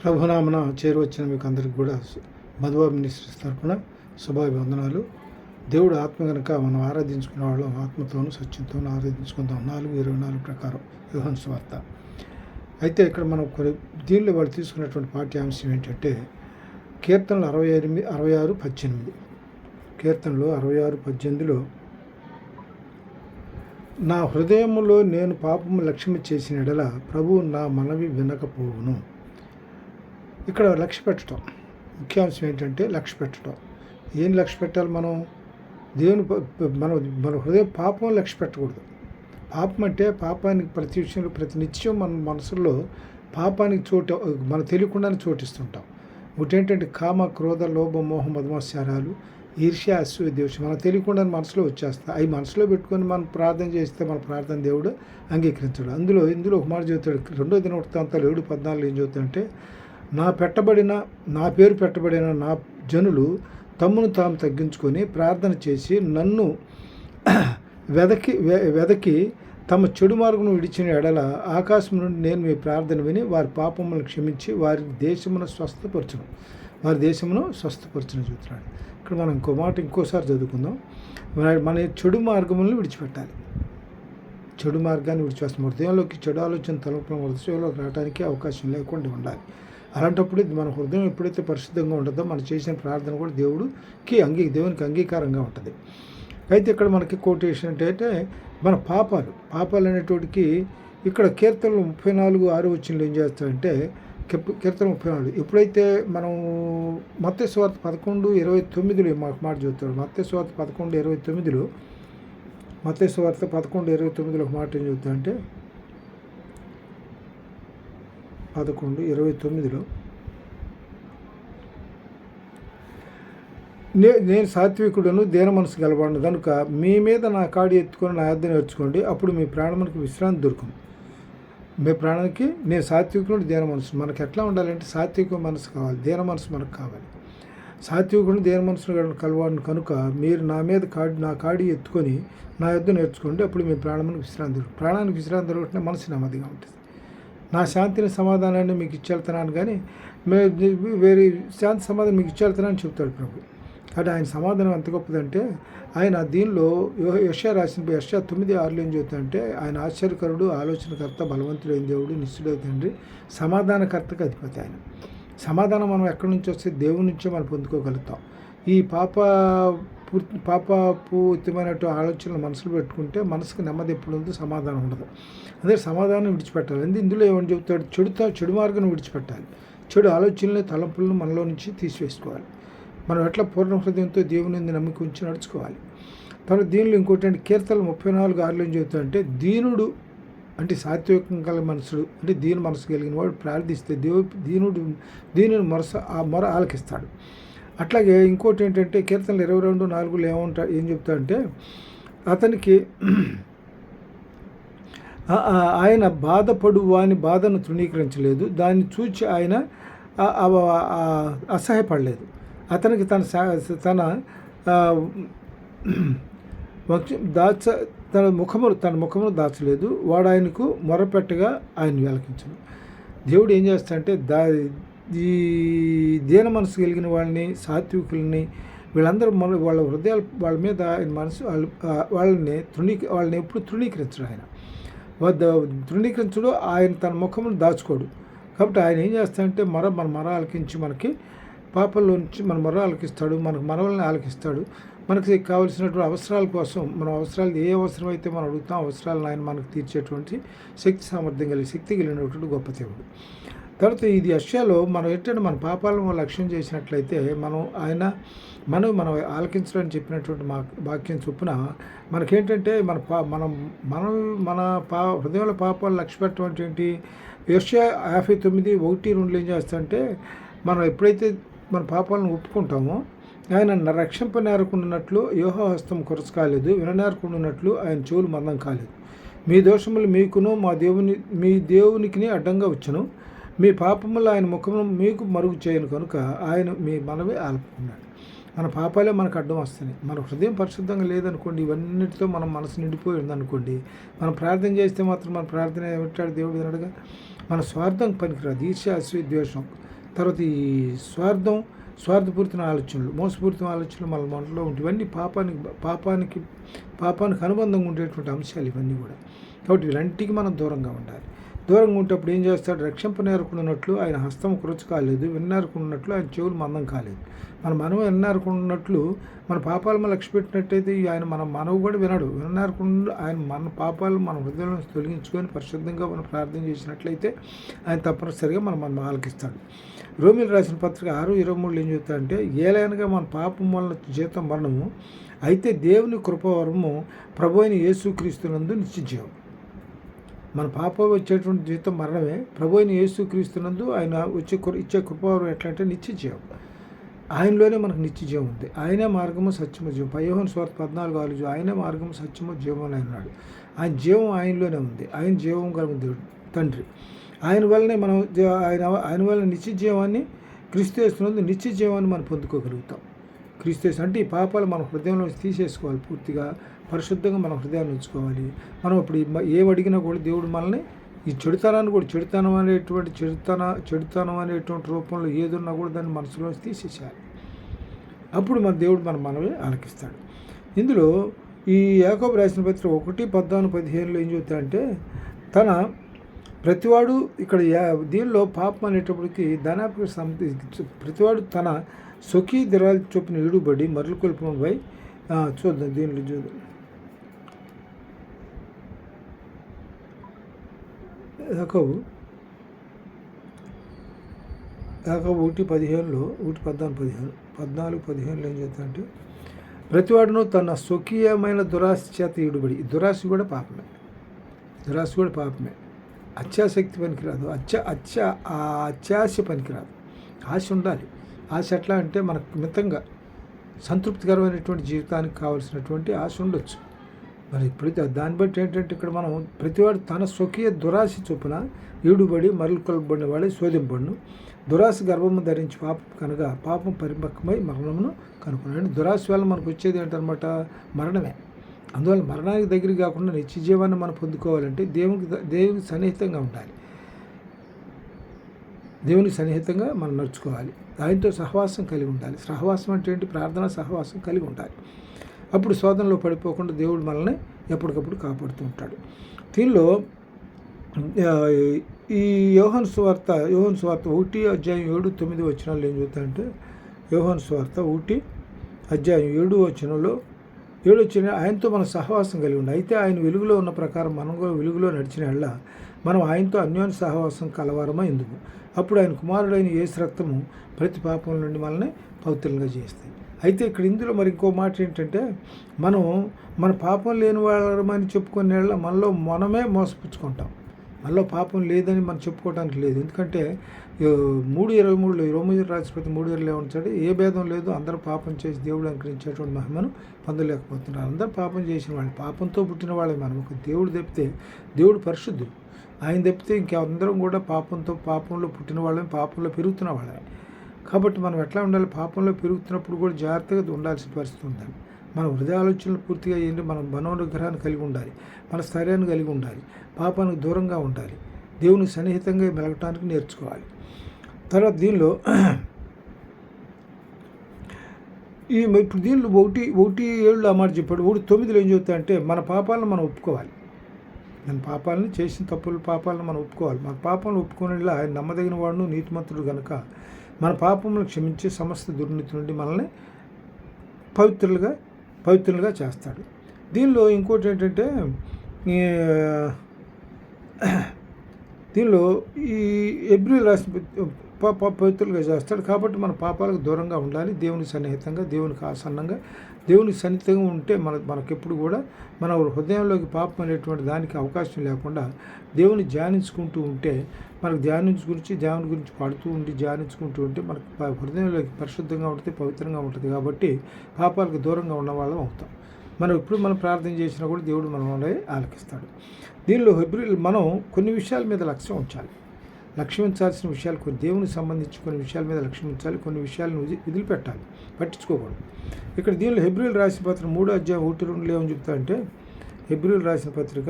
ప్రభునామన చేరువచ్చిన మీకు అందరికి కూడా మధుబాబు మినిస్ట్రీస్ తరఫున శుభాభివందనాలు. దేవుడు ఆత్మ కనుక మనం ఆరాధించుకునే వాళ్ళం ఆత్మతోనూ సత్యంతోనూ ఆరాధించుకుందాం. 4:24 ప్రకారం యోహాను సువార్త. అయితే ఇక్కడ మనం దీనిలో వాళ్ళు తీసుకున్నటువంటి పాఠ్యాంశం ఏంటంటే కీర్తనలు 66:18. కీర్తనలు 66:18లో నా హృదయములో నేను పాపము లక్ష్యము చేసిన ఎడల ప్రభువు నా మనవి వినకపోవును. ఇక్కడ లక్ష్య పెట్టడం ముఖ్యాంశం ఏంటంటే లక్ష్య పెట్టడం. ఏం లక్ష్య పెట్టాలి? మనం దేవుని మన హృదయం పాపం లక్ష్య పెట్టకూడదు. పాపం అంటే పాపానికి ప్రతి విషయంలో ప్రతి నిత్యం మన మనసులో పాపానికి చోటు మనం తెలియకుండానే చోటిస్తుంటాం. ఒకటి ఏంటంటే కామ, క్రోధ, లోభ, మోహ, మధుమాత్సర్యాలు, ఈర్ష్య, అసూయ, ద్వేషం మనం తెలియకుండా మనసులో వచ్చేస్తాయి. అవి మనసులో పెట్టుకొని మనం ప్రార్థన చేస్తే మన ప్రార్థన దేవుడు అంగీకరించాడు. ఇందులో ఒక మాట చెబుతాడు. 2వ దినవృత్తాంతాలు 7:14 ఏం చెబుతాడంటే నా పేరు పెట్టబడిన నా జనులు తమ్మును తాము తగ్గించుకొని ప్రార్థన చేసి నన్ను వెదకి తమ చెడు మార్గమును విడిచిన ఎడల ఆకాశం నుండి నేను మీ ప్రార్థన విని వారి పాపములను క్షమించి వారి దేశమును స్వస్థపరచును చూస్తున్నాడు. ఇక్కడ మనం ఇంకోసారి చదువుకుందాం. మన చెడు మార్గములను విడిచిపెట్టాలి. చెడు మార్గాన్ని విడిచివేస్తాం. హృదయంలోకి చెడు ఆలోచన తలపున హృదయంలోకి రావడానికి అవకాశం లేకుండా ఉండాలి. అలాంటప్పుడు మన హృదయం ఎప్పుడైతే పరిశుద్ధంగా ఉంటుందో మనం చేసిన ప్రార్థన కూడా దేవునికి అంగీకారంగా ఉంటుంది. అయితే ఇక్కడ మనకి కోటేషన్ అంటే మన పాపాలు అనేటువంటికి ఇక్కడ కీర్తనలు 34:6 ఏం చేస్తారంటే కీర్తన 34 ఎప్పుడైతే మనం మత్తయి సువార్త 11:29 మాట చెబుతాడు. మత్తయి సువార్త 11:29 ఒక మాట ఏం చెబుతాడంటే 11:29 నేను సాత్వికుడను దీన మనసు గలవాడును కనుక మీ మీద నా కాడి ఎత్తుకొని నా యొద్ద నేర్చుకోండి, అప్పుడు మీ ప్రాణానికి విశ్రాంతి దొరుకును. మీ ప్రాణానికి నేను సాత్వికుడు దీన మనసు. మనకు ఎట్లా ఉండాలంటే సాత్విక మనసు కావాలి, దీన మనసు మనకు కావాలి. సాత్వికుడు దీన మనసును కలవాడును కనుక మీరు నా కాడి ఎత్తుకొని నా యొద్ద నేర్చుకోండి, అప్పుడు మీ ప్రాణానికి విశ్రాంతి దొరుకుతుంది. ప్రాణానికి విశ్రాంతి దొరకకుండా మనసు నెమ్మదిగా ఉంటుంది. నా శాంతిని సమాధానాన్ని మీకు ఇచ్చేళ్తున్నాను కానీ వేరే శాంతి సమాధానం మీకు ఇచ్చేళ్తున్నాను చెప్తాడు ప్రభు. కాబట్టి ఆయన సమాధానం ఎంత గొప్పదంటే ఆయన దీనిలో యెషయా 9:6 ఏం చెబుతాడంటే ఆయన ఆశ్చర్యకరుడు, ఆలోచనకర్త, బలవంతుడైన దేవుడు, నిశ్చుడైన తండ్రి, సమాధానకర్తకు అధిపతి. ఆయన సమాధానం మనం ఎక్కడి నుంచి వస్తే దేవుడి నుంచే మనం పొందుకోగలుగుతాం. ఈ పాపపూరితమైనటువంటి ఆలోచనలు మనసులో పెట్టుకుంటే మనసుకు నెమ్మది ఎప్పుడు ఉందో సమాధానం ఉండదు. అదే సమాధానం విడిచిపెట్టాలి. ఇందులో ఏమని చెబుతాడు? చెడు మార్గం విడిచిపెట్టాలి. చెడు ఆలోచనలు, తలంపులను మనలో నుంచి తీసివేసుకోవాలి. మనం ఎట్లా పూర్ణ హృదయంతో దేవుని నమ్మిక ఉంచి నడుచుకోవాలి. తర్వాత దీనిలో ఇంకోటి అంటే కీర్తనలు 34:6 ఏం చెబుతాడంటే దీనుడు అంటే సాత్వికం గల మనసుడు అంటే దీని మనసు కలిగిన వాడు ప్రార్థిస్తే దీనిని మొర ఆలకిస్తాడు. అట్లాగే ఇంకోటి ఏంటంటే కీర్తనలు 22:4 ఏం చెప్తాడంటే అతనికి ఆయన బాధపడు వాని బాధను తృణీకరించలేదు, దాన్ని చూచి ఆయన అసహ్యపడలేదు. అతనికి తన ముఖమును దాచలేదు, వాడు ఆయనకు మొరపెట్టగా ఆయన వెలకించను. దేవుడు ఏం చేస్తాడంటే ఈ దీన మనసు కలిగిన వాళ్ళని, సాత్వికుల్ని, వీళ్ళందరూ వాళ్ళ హృదయాలు వాళ్ళ మీద ఆయన మనసు వాళ్ళని ఎప్పుడు తృణీకరించడు. ఆయన తృణీకరించడు. ఆయన తన ముఖమును దాచుకోడు. కాబట్టి ఆయన ఏం చేస్తాడంటే మన మొర ఆలకించి మనకి పాపంలో నుంచి మన మొర ఆలకిస్తాడు, మనకు మనవల్ని ఆలకిస్తాడు. మనకి కావలసినటువంటి అవసరాల కోసం మన అవసరాలు ఏ అవసరం అయితే మనం అడుగుతాం అవసరాలను ఆయన మనకు తీర్చేటువంటి శక్తి కలిగినటువంటి గొప్ప దేవుడు. తర్వాత ఇది యెషయాలో మనం ఏంటంటే మన పాపాలను లక్ష్యం చేసినట్లయితే మనం ఆలకించడానికి చెప్పినటువంటి వాక్యం చొప్పున మనకేంటంటే హృదయంలో పాపాలు లక్ష్య పెట్టడం ఏంటి? యెషయా 59:1-2 ఏం చేస్తాడంటే మనం ఎప్పుడైతే మన పాపాలను ఒప్పుకుంటామో ఆయన రక్షింపనేరకుండాన్నట్లు యెహోవా హస్తం కొరచ కాలేదు, విననేరకుండాన్నట్లు ఆయన చెవులు మందం కాలేదు. మీ దోషములు మీకును మీ దేవునికి అడ్డంగా వచ్చును, మీ పాపములు ఆయన ముఖమును మీకు మరుగు చేయను కనుక ఆయన మీ మనవి ఆలపుకున్నాడు. మన పాపాలే మనకు అడ్డం వస్తున్నాయి. మన హృదయం పరిశుద్ధంగా లేదనుకోండి, ఇవన్నిటితో మనం మనసు నిండిపోయి ఉందనుకోండి, మనం ప్రార్థన చేస్తే మాత్రం మన ప్రార్థన ఏమిటాడు దేవుడు వినడుగా. మన స్వార్థం పనికిరాదు. ఈర్ష్య, అసూయ, ద్వేషం, తర్వాత ఈ స్వార్థపూరితమైన ఆలోచనలు, మోసపూరితమైన ఆలోచనలు మనలో ఉంటాయి. ఇవన్నీ పాపానికి అనుబంధంగా ఉండేటువంటి అంశాలు ఇవన్నీ కూడా. కాబట్టి వీళ్ళంటికి మనం దూరంగా ఉండాలి. దూరంగా ఉంటప్పుడు ఏం చేస్తాడు? రక్షింపనేరకున్నట్లు ఆయన హస్తం కృచి కాలేదు, విన్నారకున్నట్లు ఆయన చెవులు మందం కాలేదు. మనం విన్నారకున్నట్లు మన పాపాలు లక్ష్య పెట్టినట్టయితే ఆయన మనవు కూడా విన్నారకుండా ఆయన మన పాపాలు మన హృదయంలో తొలగించుకొని పరిశుద్ధంగా మనం ప్రార్థన చేసినట్లయితే ఆయన తప్పనిసరిగా మనం ఆలకిస్తాడు. రోమీయులకు రాసిన పత్రిక 6:23 ఏం చెప్తాడంటే, ఏలైనగా మన పాపం వలన జీతం మరణము, అయితే దేవుని కృపావరము ప్రభు అయిన యేసుక్రీస్తునందు నిత్యజీవం. మన పాపం వచ్చేటువంటి జీవితం మరణమే. ప్రభు అయిన యేసుక్రీస్తునందు ఆయన ఇచ్చే కృపావరం ఎట్లా అంటే నిత్యజీవం. ఆయనలోనే మనకు నిత్యజీవం ఉంది. ఆయనే మార్గము సత్యము జీవం. యోహాను సువార్త 14:6 ఆయనే మార్గము సత్యము జీవం అని అన్నాడు. ఆయన జీవం ఆయనలోనే ఉంది. ఆయన జీవం గల దేవుడు తండ్రి. ఆయన వల్లనే మనం ఆయన వల్ల నిత్యజీవాన్ని క్రీస్తునందు నిత్యజీవాన్ని మనం పొందుకోగలుగుతాం. క్రీస్తు అంటే ఈ పాపాలు మన హృదయంలో తీసేసుకోవాలి. పూర్తిగా పరిశుద్ధంగా మన హృదయాన్ని ఉంచుకోవాలి. మనం ఇప్పుడు ఏం అడిగినా కూడా దేవుడు మనల్ని ఈ చెడుతనాన్ని కూడా చెడుతనం అనేటువంటి రూపంలో ఏదున్నా కూడా దాన్ని మనసులో తీసేసేయాలి. అప్పుడు మన దేవుడు మనమే ఆలకిస్తాడు. ఇందులో ఈ యాకోబు రాసిన పత్రిక 1:14-15 ఏం చెబుతాడంటే, తన ప్రతివాడు ఇక్కడ దీనిలో పాపం అనేటప్పటికి ప్రతివాడు తన స్వకీయ దిరాలు చొప్పున ఈడుబడి మరలు కొల్పడంపై చూద్దాం. దీనిలో చూద్దాం. యాకోబు 1:15 14-15 ఏం చేస్తాడంటే, ప్రతివాడును తన స్వకీయమైన దురాశ చేత ఈడుబడి. దురాశ కూడా పాపమే. అత్యాశక్తి పనికిరాదు. అత్యాశ పనికిరాదు. ఆశ ఉండాలి. ఆశ ఎట్లా అంటే మనకు మితంగా సంతృప్తికరమైనటువంటి జీవితానికి కావాల్సినటువంటి ఆశ ఉండొచ్చు. మరి ఇప్పుడు దాన్ని బట్టి ఏంటంటే ఇక్కడ మనం ప్రతివాడు తన స్వకీయ దురాశ చొప్పున ఈడుబడి మరలు కొలబడిన వాడే శోధింపడును. దురాశ గర్భము ధరించి పాపం కనుక పాపం పరిపక్వమై మరణమును కనుక్కున్నాడు. దురాశ వల్ల మనకు వచ్చేది ఏంటనమాట? మరణమే. అందువల్ల మరణానికి దగ్గరికి కాకుండా నిత్య జీవాన్ని మనం పొందుకోవాలంటే దేవునికి సన్నిహితంగా ఉండాలి. దేవునికి సన్నిహితంగా మనం నడుచుకోవాలి. ఆయనతో సహవాసం కలిగి ఉండాలి. సహవాసం అంటే ఏంటి? ప్రార్థన సహవాసం కలిగి ఉండాలి. అప్పుడు శోధనలో పడిపోకుండా దేవుడు మనల్ని ఎప్పటికప్పుడు కాపాడుతూ ఉంటాడు. దీనిలో ఈ యోహాను సువార్త 1:7-9 ఏం చెబుతాయంటే, యోహాను సువార్త 1:7 ఆయనతో మన సహవాసం కలిగి ఉండాలి. అయితే ఆయన వెలుగులో ఉన్న ప్రకారం మనం కూడా వెలుగులో నడిచిన యెడల మనం ఆయనతో అన్యోన్య సహవాసం కలవారమా ఎందుకు? అప్పుడు ఆయన కుమారుడైన యేసు రక్తము ప్రతి పాపం నుండి మనల్ని పవిత్రంగా చేస్తాయి. అయితే ఇక్కడ ఇందులో మరి ఇంకో మాట ఏంటంటే, మనం మన పాపం లేని వాళ్ళమని చెప్పుకునే యెడల మనలో మనమే మోసపుచ్చుకుంటాం. మనలో పాపం లేదని మనం చెప్పుకోవడానికి లేదు. ఎందుకంటే 3:23 రోమీయులకు రాసిన పత్రిక 3:20 ఏమంటాడు? ఏ భేదం లేదు, అందరూ పాపం చేసి దేవుడు అనుగ్రహించేటువంటి మహిమను పొందలేకపోతున్నారు. అందరూ పాపం చేసిన వాళ్ళు, పాపంతో పుట్టిన వాళ్ళే. మనం దేవుడు తప్పితే దేవుడు పరిశుద్ధుడు. ఆయన తప్పితే ఇంకందరం కూడా పాపంలో పుట్టిన వాళ్ళని, పాపంలో పెరుగుతున్న వాళ్ళని. కాబట్టి మనం ఎట్లా ఉండాలి? పాపంలో పెరుగుతున్నప్పుడు కూడా జాగ్రత్తగా ఉండాల్సిన పరిస్థితి ఉండాలి. మన హృదయ ఆలోచనలు పూర్తిగా ఏంటి? మన మనోనిగ్రహాన్ని కలిగి ఉండాలి. మన స్థైర్యాన్ని కలిగి ఉండాలి. పాపానికి దూరంగా ఉండాలి. దేవునికి సన్నిహితంగా మెలగటానికి నేర్చుకోవాలి. తర్వాత దీనిలో ఇప్పుడు దీనిలో 1:7 ఆ మాట చెప్పాడు. 1:9 ఏం చెబుతాయంటే, మన పాపాలను మనం ఒప్పుకోవాలి. మన పాపాలని చేసిన పాపాలను మనం ఒప్పుకోవాలి. మన పాపాలను ఒప్పుకునేలా ఆయన నమ్మదగిన వాడును నీతిమంతుడు కనుక మన పాపములను క్షమించి సమస్త దుర్నీతి నుండి మనల్ని పవిత్రులుగా చేస్తాడు. దీనిలో ఇంకోటి ఏంటంటే, దీనిలో ఈ హెబ్రీయులకు రాసిన పవిత్రులుగా చేస్తాడు. కాబట్టి మన పాపాలకు దూరంగా ఉండాలి. దేవునికి సన్నిహితంగా, దేవునికి ఆసన్నంగా, దేవునికి సన్నిహితంగా ఉంటే మనకెప్పుడు కూడా మన హృదయంలోకి పాపం అనేటువంటి దానికి అవకాశం లేకుండా దేవుని ధ్యానించుకుంటూ ఉంటే, మనకు దేవుని గురించి పాడుతూ ఉండి ధ్యానించుకుంటూ ఉంటే మనకు హృదయంలోకి పరిశుద్ధంగా ఉంటుంది, పవిత్రంగా ఉంటుంది. కాబట్టి పాపాలకు దూరంగా ఉన్న వాళ్ళం అవుతాం. మనం ప్రార్థన చేసినా కూడా దేవుడు మనల్ని ఆలకిస్తాడు. దీనిలో మనం కొన్ని విషయాల మీద లక్ష్యం ఉంచాల్సిన విషయాలు కొన్ని, దేవునికి సంబంధించి కొన్ని విషయాల మీద లక్ష్యం ఉంచాలి. కొన్ని విషయాలను వదిలిపెట్టాలి, పట్టించుకోకూడదు. ఇక్కడ దీనిలో హెబ్రీయులకు రాసిన పత్రిక 3:1-2 ఏమని చెప్తారంటే, హెబ్రీయులకు రాసిన పత్రిక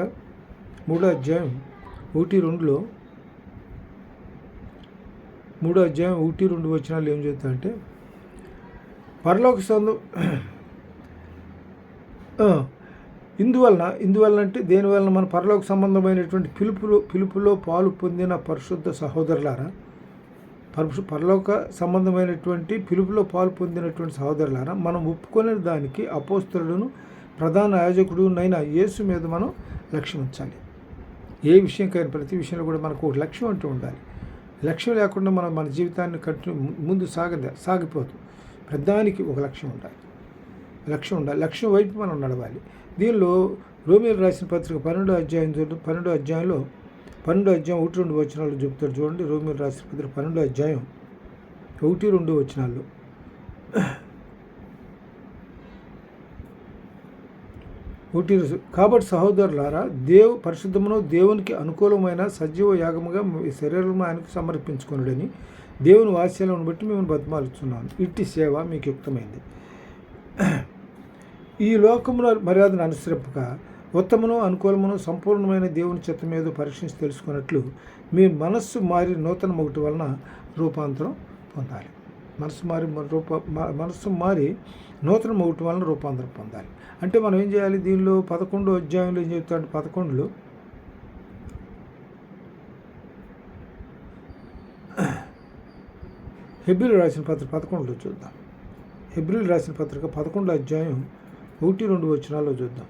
3:1-2 3 అధ్యాయం 1-2 వచనాలు ఏం చెప్తాయంటే, పరలోక సందు ఇందువలన అంటే దేనివలన మన పరలోక సంబంధమైనటువంటి పిలుపులో పాలు పొందిన పరిశుద్ధ సహోదరులారా, పరలోక సంబంధమైనటువంటి పిలుపులో పాలు పొందినటువంటి సహోదరులారా, మనం ఒప్పుకునే దానికి అపోస్తలుడును ప్రధాన యాజకుడునైన యేసు మీద మనం లక్ష్యం ఉంచాలి. ఏ విషయంకైనా ప్రతి విషయంలో కూడా మనకు ఒక లక్ష్యం అంటూ ఉండాలి. లక్ష్యం లేకుండా మనం మన జీవితాన్ని ముందు సాగిపోదు. ప్రధానికి ఒక లక్ష్యం ఉండాలి. లక్ష్యం వైపు మనం నడవాలి. దీనిలో రోమియోలు రాసిన పత్రిక 12వ అధ్యాయంలో 1-2 వచనాలు చెప్తాడు చూడండి. రోమియోలు రాసిన పత్రిక 12వ అధ్యాయం 1-2 వచనాల్లో, కాబట్టి సహోదరులారా, పరిశుద్ధమును దేవునికి అనుకూలమైన సజీవ యాగముగా మీ శరీరము ఆయనకు సమర్పించుకొనుడని దేవుని వాత్సల్యమును బట్టి మిమ్మల్ని బతిమాలుచున్నాను. ఇట్టి సేవ మీకు యుక్తమైంది. ఈ లోకముల మర్యాదను అనుసరింపక ఉత్తమను అనుకూలమును సంపూర్ణమైన దేవుని చిత్తం మీద పరీక్షించి తెలుసుకున్నట్లు మీ మనస్సు మారి నూతన మొగటి వలన రూపాంతరం పొందాలి. మనస్సు మారి నూతన మొగటి వలన రూపాంతరం పొందాలి. అంటే మనం ఏం చేయాలి? దీనిలో 11వ అధ్యాయంలో ఏం చెప్తాడు? 11లో హెబ్రీయులు రాసిన పత్రిక 11లో చూద్దాం. హెబ్రీయులు రాసిన పత్రిక 11వ అధ్యాయం 1-2 వచనాల్లో చూద్దాం.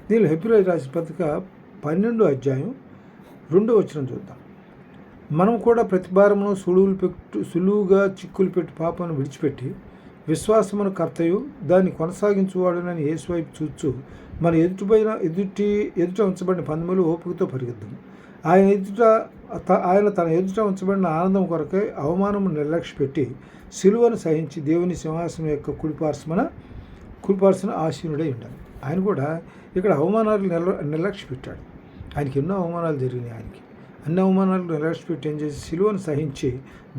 దీనిలో హెబ్రీయులు రాసిన పత్రిక 12వ అధ్యాయం 2వ వచనం చూద్దాం. మనం కూడా ప్రతిభారమును సులువుగా చిక్కులు పెట్టి పాపను విడిచిపెట్టి విశ్వాసమును కర్తయు దాన్ని కొనసాగించువాడునని యేసు వైపు చూచు మన ఎదుట ఉంచబడిన పందెములు ఓపికతో పరిగెద్దాము. ఆయన తన ఎదుట ఉంచబడిన ఆనందం కొరకై అవమానము నిర్లక్ష్య పెట్టి సిలువను సహించి దేవుని సింహాసనం యొక్క కుడిపార్శ్వన ఆసీనుడై ఉండాలి. ఆయన కూడా ఇక్కడ అవమానాలు నిర్లక్ష్య పెట్టాడు. ఆయనకి ఎన్నో అవమానాలు జరిగినాయి. అన్ని అవమానాలు నిర్లక్ష్య పెట్టి ఏం చేసి సిలువను సహించి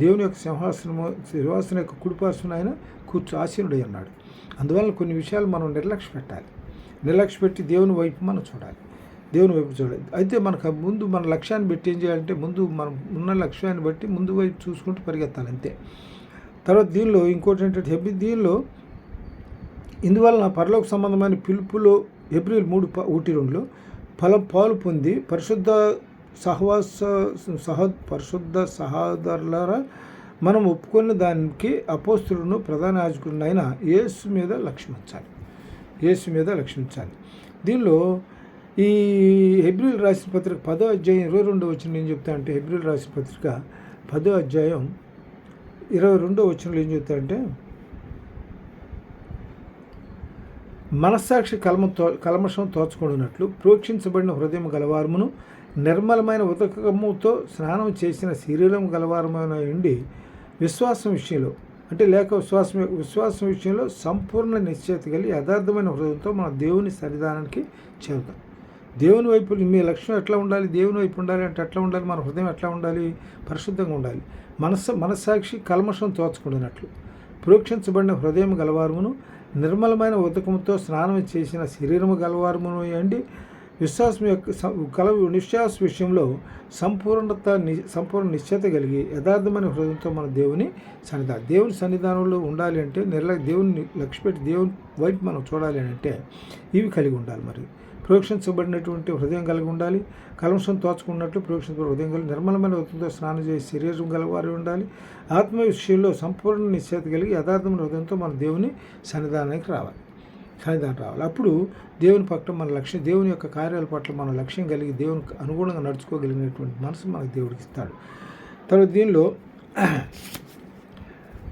దేవుని యొక్క సింహాసనం యొక్క కుడిపార్శ్వన ఆయన ఆసీనుడై ఉన్నాడు. అందువల్ల కొన్ని విషయాలు మనం నిర్లక్ష్య పెట్టి దేవుని వైపు మనం చూడాలి. అయితే మనకు ముందు మన లక్ష్యాన్ని పెట్టి ఏం చేయాలంటే, ముందు మనం ఉన్న లక్ష్యాన్ని బట్టి ముందు వైపు చూసుకుంటూ పరిగెత్తాలి అంతే. తర్వాత దీనిలో ఇంకోటి ఏంటంటే, దీనిలో ఇందువలన పరలోక సంబంధమైన పిలుపులో ఏప్రిల్ 3:1-2లో పాలు పొంది పరిశుద్ధ సహోదరులారా, మనం ఒప్పుకున్న దానికి అపోస్తలుడును ప్రధాన యాజకుడునైన యేసు మీద లక్ష్యం ఉంచాలి. దీనిలో ఈ హెబ్రీయులు రాసిన పత్రిక 10వ అధ్యాయం 22వ వచనం ఏం చెప్తా అంటే, హెబ్రీయులు రాసిన పత్రిక 10వ అధ్యాయం 22వ వచనంలో ఏం చెప్తా అంటే, మనస్సాక్షి కల్మషం తోచుకొనున్నట్లు ప్రోక్షించబడిన హృదయం గలవారమును నిర్మలమైన ఉదకముతో స్నానం చేసిన శరీరం గలవారమైన ఉండి విశ్వాసం విషయంలో సంపూర్ణ నిశ్చయిత కలిగి యథార్థమైన హృదయంతో మన దేవుని సన్నిధానానికి చేరుతాం. దేవుని వైపు మీ లక్ష్యం ఎట్లా ఉండాలి? దేవుని వైపు ఉండాలి అంటే ఎట్లా ఉండాలి? మన హృదయం ఎట్లా ఉండాలి? పరిశుద్ధంగా ఉండాలి. మనస్సాక్షి కల్మషం తోచుకున్నట్లు ప్రోక్షించబడిన హృదయం గలవారమును నిర్మలమైన ఉదకముతో స్నానం చేసిన శరీరము గలవారమును అండి విశ్వాస విషయంలో సంపూర్ణ నిశ్చయత కలిగి యథార్థమైన హృదయంతో మన దేవుని సన్నిధానంలో ఉండాలి అంటే దేవుని లక్ష్యపెట్టి దేవుని వైపు మనం చూడాలి అని అంటే ఇవి కలిగి ఉండాలి. మరి ప్రోక్షించబడినటువంటి హృదయం కలిగి ఉండాలి. కల్మషం తోచుకున్నట్లు ప్రోక్షించబడిన హృదయం కలిగి నిర్మలమైన ఉదకంతో స్నానం చేసి శరీరం గలవారు ఉండాలి. ఆత్మ విషయంలో సంపూర్ణ నిశ్చయత కలిగి యథార్థమైన హృదయంతో మన దేవుని సన్నిధానం రావాలి. అప్పుడు దేవుని పట్ల మన లక్ష్యం, దేవుని యొక్క కార్యాల పట్ల మన లక్ష్యం కలిగి దేవునికి అనుగుణంగా నడుచుకోగలిగినటువంటి మనసు మనకు దేవుడికి ఇస్తాడు. తర్వాత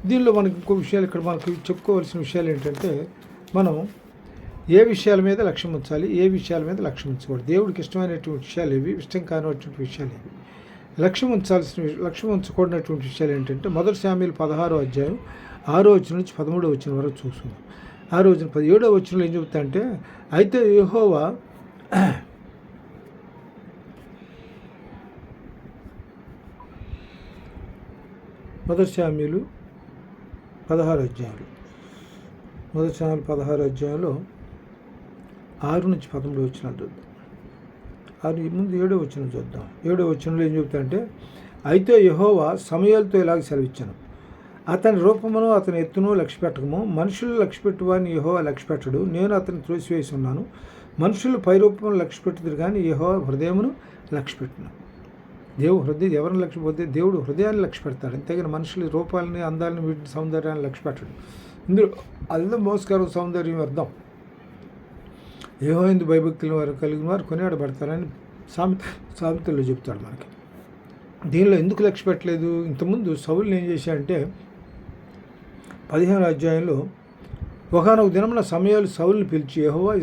దీనిలో మనకి ఇంకో విషయాలు ఇక్కడ మనకు చెప్పుకోవాల్సిన విషయాలు ఏంటంటే, మనం ఏ విషయాల మీద లక్ష్యం ఉంచాలి, ఏ విషయాల మీద లక్ష్యం ఉంచకూడదు. దేవుడికి ఇష్టమైనటువంటి విషయాలు ఏవి, ఇష్టం కానిటువంటి విషయాలు ఏవి, లక్ష్యం ఉంచకూడనటువంటి విషయాలు ఏంటంటే, 1 శామ్యూయలు 16వ అధ్యాయం 6వ వచనం నుంచి 13వ వచనం వరకు చూస్తున్నాం. ఆ రోజున 17వ వచనంలో ఏం చెబుతా అంటే, అయితే యెహోవా మొదటి శామ్యూలు 16 అధ్యాయాలు, మొదటి శామ్యూలు 16 అధ్యాయంలో 6 నుంచి 13 వచనాలు చూద్దాం. అది ముందు 7వ వచనం చూద్దాం. 7వ వచనంలో ఏం చెబుతా అంటే, అయితే యెహోవా సమూయేలుతో ఇలాగ సెలవిచ్చాను, అతని రూపమును అతని ఎత్తును లక్ష్యపెట్టకము, మనుషులు లక్ష్యపెట్టు వారిని యెహోవా లక్ష్యపెట్టడు, నేను అతన్ని త్రోసివేసి ఉన్నాను. మనుషులు పైరూపమును లక్ష్యపెట్టుదురు కానీ యెహోవా హృదయమును లక్ష్యపెట్టును. హృదయం ఎవరిని లక్ష్యపోతే దేవుడు హృదయాన్ని లక్ష్యపెడతాడు, అంతేగాని మనుషుల రూపాలని, అందాలని, వీటిని సౌందర్యాన్ని లక్ష్యపెట్టడు. ఇందులో అందం, మోసకరం, సౌందర్యం అర్థం. యెహోవా యందు భయభక్తులు వారు కలిగిన వారు కొనియాడబడతారని సామెతల్లో చెప్తాడు మనకి. దీనిలో ఎందుకు లక్ష్య పెట్టలేదు? ఇంతకుముందు సౌలుని ఏం చేశాడంటే 15వ అధ్యాయంలో ఒకానొక దినమున సమూయేలు సౌలుని పిలిచి, యెహోవా